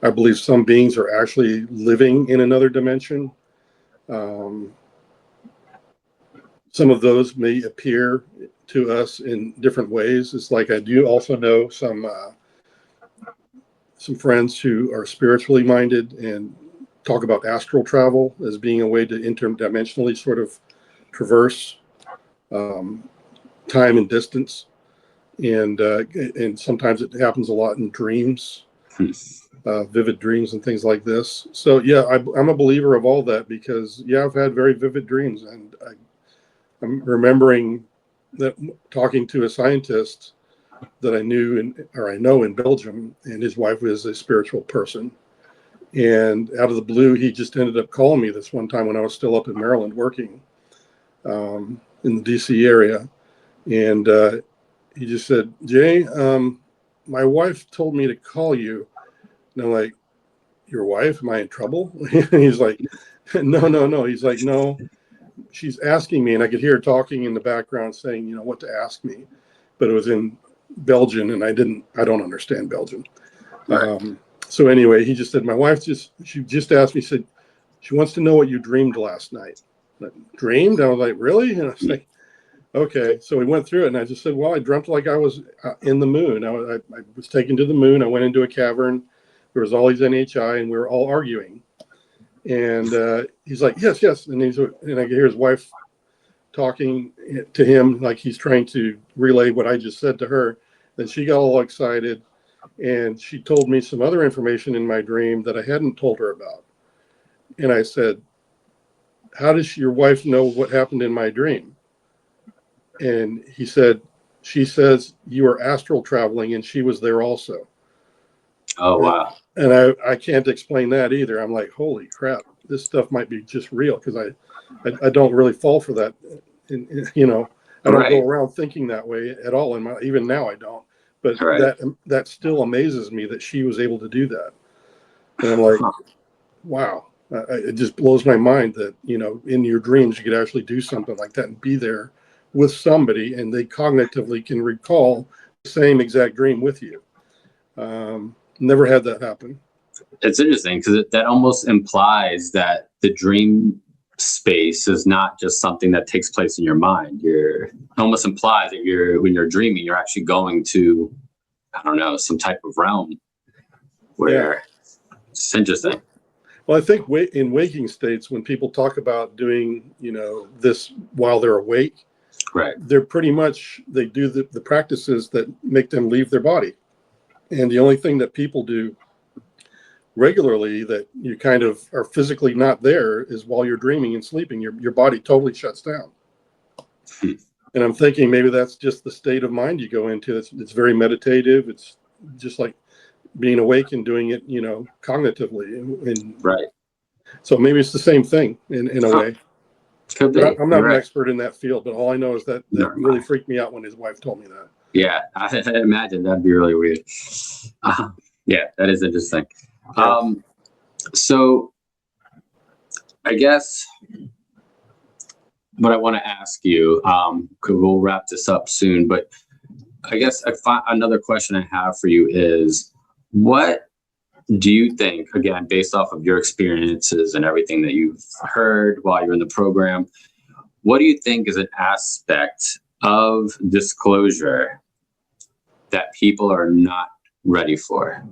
Speaker 1: I believe some beings are actually living in another dimension. Some of those may appear to us in different ways. It's like I do also know some friends who are spiritually minded and talk about astral travel as being a way to interdimensionally sort of traverse time and distance. And sometimes it happens a lot in dreams, vivid dreams and things like this. So yeah, I'm a believer of all that because I've had very vivid dreams, and I'm remembering that talking to a scientist that I know in Belgium, and his wife was a spiritual person. And out of the blue, he just ended up calling me this one time when I was still up in Maryland working in the DC area. And he just said, Jay, my wife told me to call you. And I'm like, your wife? Am I in trouble? He's like, no. He's like, no, she's asking me. And I could hear her talking in the background saying, what to ask me. But it was in Belgian, and I don't understand Belgian.
Speaker 3: Right.
Speaker 1: So anyway, he just said, my wife she just asked me, said, she wants to know what you dreamed last night. Dreamed? I was like, really? And I was like, okay. So we went through it, and I just said, well, I dreamt like I was in the moon. I was taken to the moon. I went into a cavern. There was all these NHI, and we were all arguing. And he's like, yes. And I could hear his wife talking to him like he's trying to relay what I just said to her. Then she got all excited, and she told me some other information in my dream that I hadn't told her about. And I said, how does your wife know what happened in my dream? And he said, she says you were astral traveling and she was there also.
Speaker 3: Oh, wow.
Speaker 1: And I can't explain that either. I'm like, holy crap, this stuff might be just real, because I don't really fall for that. I don't go around thinking that way at all. Even now I don't. But that still amazes me that she was able to do that. And I'm like, wow, it just blows my mind that, in your dreams, you could actually do something like that and be there with somebody, and they cognitively can recall the same exact dream with you. Never had that happen.
Speaker 3: It's interesting because that almost implies that the dream space is not just something that takes place in your mind. It almost implies that when you're dreaming, you're actually going to, I don't know, some type of realm where it's interesting.
Speaker 1: Well, I think in waking states, when people talk about doing, this while they're awake,
Speaker 3: right,
Speaker 1: they're pretty much, they do the practices that make them leave their body. And the only thing that people do regularly that you kind of are physically not there is while you're dreaming and sleeping, your body totally shuts down. And I'm thinking maybe that's just the state of mind you go into. It's very meditative. It's just like being awake and doing it, cognitively. And
Speaker 3: Right.
Speaker 1: so maybe it's the same thing in a way.
Speaker 3: Could be.
Speaker 1: But I'm not
Speaker 3: You're
Speaker 1: an
Speaker 3: right.
Speaker 1: expert in that field, but all I know is that
Speaker 3: Never
Speaker 1: really
Speaker 3: mind.
Speaker 1: freaked me out when his wife told me that.
Speaker 3: Yeah, I imagine that'd be really weird. Yeah, that is interesting.
Speaker 1: Yeah.
Speaker 3: So I guess what I want to ask you, because we'll wrap this up soon, but I guess another question I have for you is, what do you think, again, based off of your experiences and everything that you've heard while you're in the program, what do you think is an aspect of disclosure that people are not ready for?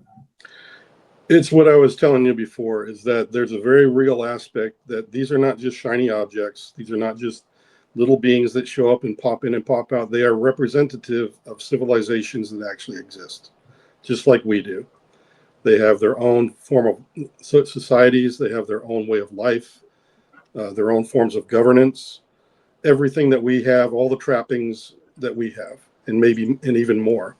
Speaker 1: It's what I was telling you before, is that there's a very real aspect that these are not just shiny objects. These are not just little beings that show up and pop in and pop out. They are representative of civilizations that actually exist, just like we do. They have their own form of societies. They have their own way of life, their own forms of governance. Everything that we have, all the trappings that we have, and even more.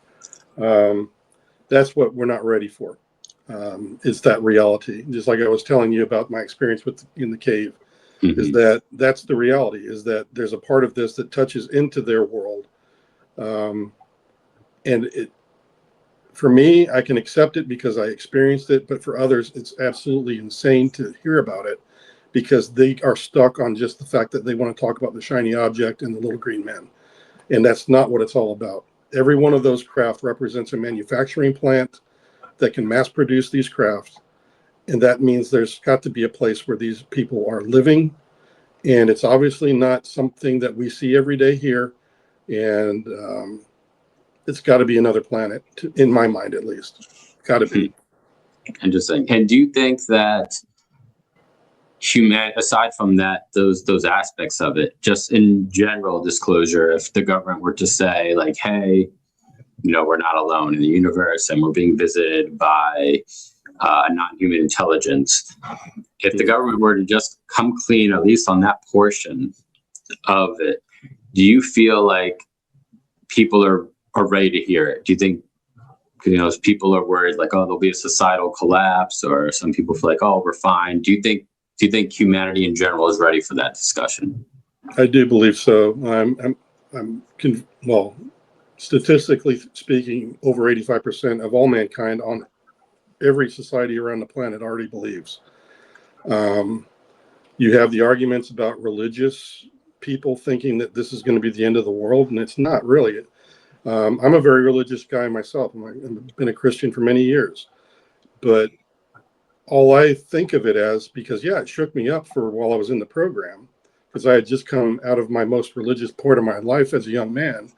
Speaker 1: That's what we're not ready for. Is that reality? Just like I was telling you about my experience in the cave, is that's the reality. Is that there's a part of this that touches into their world, and for me, I can accept it because I experienced it. But for others, it's absolutely insane to hear about it because they are stuck on just the fact that they want to talk about the shiny object and the little green man, and that's not what it's all about. Every one of those craft represents a manufacturing plant that can mass produce these crafts. And that means there's got to be a place where these people are living. And it's obviously not something that we see every day here. And it's got to be another planet, in my mind, at least. Got to be.
Speaker 3: Interesting. And do you think that aside from that, those aspects of it, just in general disclosure, if the government were to say, like, hey, we're not alone in the universe and we're being visited by a non-human intelligence, if the government were to just come clean, at least on that portion of it, do you feel like people are ready to hear it? Do you think, people are worried, like, oh, there'll be a societal collapse, or some people feel like, oh, we're fine. Do you think humanity in general is ready for that discussion?
Speaker 1: I do believe so. Well, statistically speaking, over 85% of all mankind on every society around the planet already believes. You have the arguments about religious people thinking that this is going to be the end of the world, and it's not really. I'm a very religious guy myself. I've been a Christian for many years, but all I think of it as, because it shook me up for while I was in the program, because I had just come out of my most religious part of my life as a young man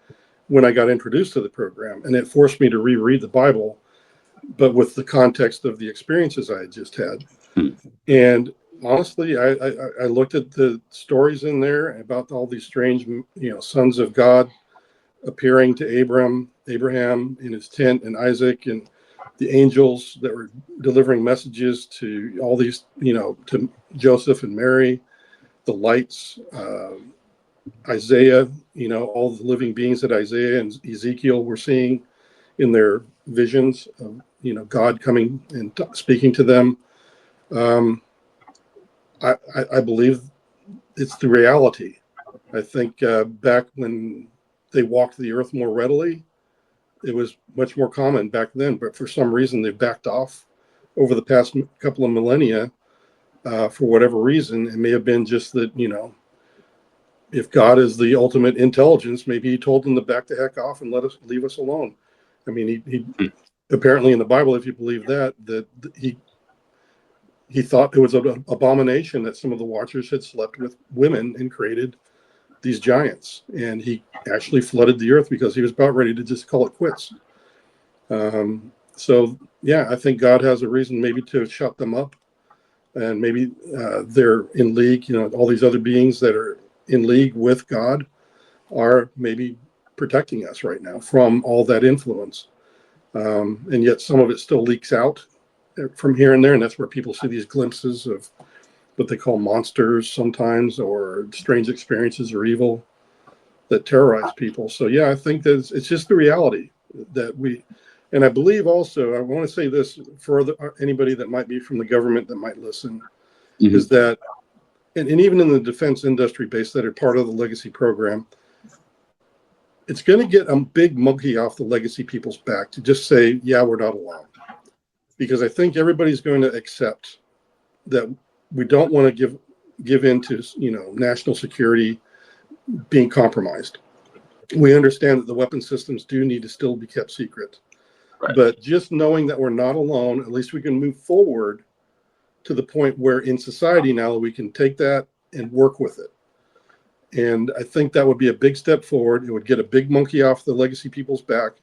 Speaker 1: when I got introduced to the program, and it forced me to reread the Bible, but with the context of the experiences I had just had. And honestly, I looked at the stories in there about all these strange, sons of God appearing to Abraham in his tent, and Isaac, and the angels that were delivering messages to all these, to Joseph and Mary, the lights, Isaiah, all the living beings that Isaiah and Ezekiel were seeing in their visions of, God coming and speaking to them. I believe it's the reality. I think back when they walked the earth more readily, it was much more common back then, but for some reason they backed off over the past couple of millennia for whatever reason. It may have been just that, if God is the ultimate intelligence, maybe he told them to back the heck off and leave us alone. I mean, he apparently in the Bible, if you believe that he thought it was an abomination that some of the watchers had slept with women and created these giants. And he actually flooded the earth because he was about ready to just call it quits. I think God has a reason maybe to shut them up. And maybe they're in league, all these other beings that are in league with God are maybe protecting us right now from all that influence. And yet some of it still leaks out from here and there. And that's where people see these glimpses of what they call monsters sometimes, or strange experiences or evil. that terrorize people. So yeah, I think that it's just the reality that and I believe also, I want to say this for anybody that might be from the government that might listen, is that, and even in the defense industry base that are part of the legacy program, it's going to get a big monkey off the legacy people's back to just say, yeah, we're not alone. Because I think everybody's going to accept that we don't want to give in to, national security being compromised. We understand that the weapon systems do need to still be kept secret.
Speaker 3: Right.
Speaker 1: But just knowing that we're not alone, at least we can move forward to the point where in society now we can take that and work with it. And I think that would be a big step forward. It would get a big monkey off the legacy people's back.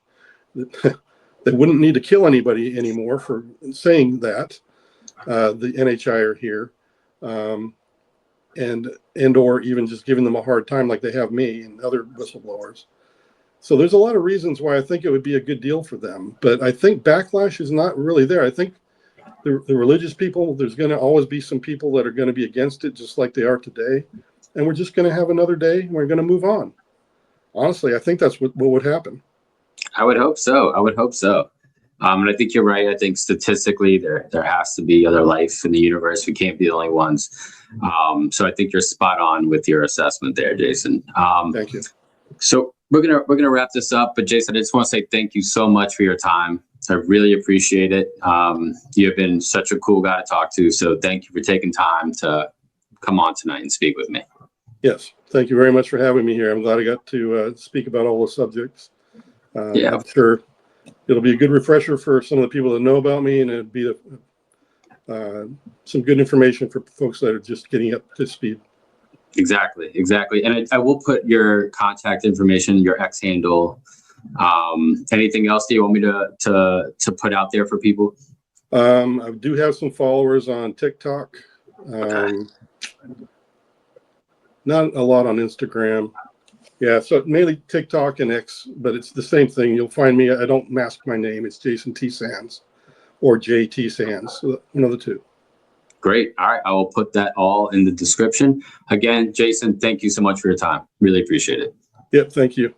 Speaker 1: They wouldn't need to kill anybody anymore for saying that. The NHI are here. And or even just giving them a hard time like they have me and other whistleblowers. So there's a lot of reasons why I think it would be a good deal for them. But I think backlash is not really there. I think the religious people, there's going to always be some people that are going to be against it, just like they are today. And we're just going to have another day and we're going to move on. Honestly, I think that's what would happen.
Speaker 3: I would hope so. And I think you're right. I think statistically there has to be other life in the universe. We can't be the only ones. So I think you're spot on with your assessment there, Jason.
Speaker 1: Thank you.
Speaker 3: So we're gonna wrap this up. But Jason, I just want to say thank you so much for your time. I really appreciate it. You have been such a cool guy to talk to. So thank you for taking time to come on tonight and speak with me.
Speaker 1: Yes. Thank you very much for having me here. I'm glad I got to speak about all the subjects. I'm sure it'll be a good refresher for some of the people that know about me, and it'd be some good information for folks that are just getting up to speed.
Speaker 3: Exactly. And I will put your contact information, your X handle. Anything else that you want me to put out there for people?
Speaker 1: I do have some followers on TikTok. Not a lot on Instagram. Yeah, so mainly TikTok and X, but it's the same thing. You'll find me. I don't mask my name. It's Jason T. Sands or JT Sands, one of the two.
Speaker 3: Great. All right. I will put that all in the description. Again, Jason, thank you so much for your time. Really appreciate it.
Speaker 1: Yep. Thank you.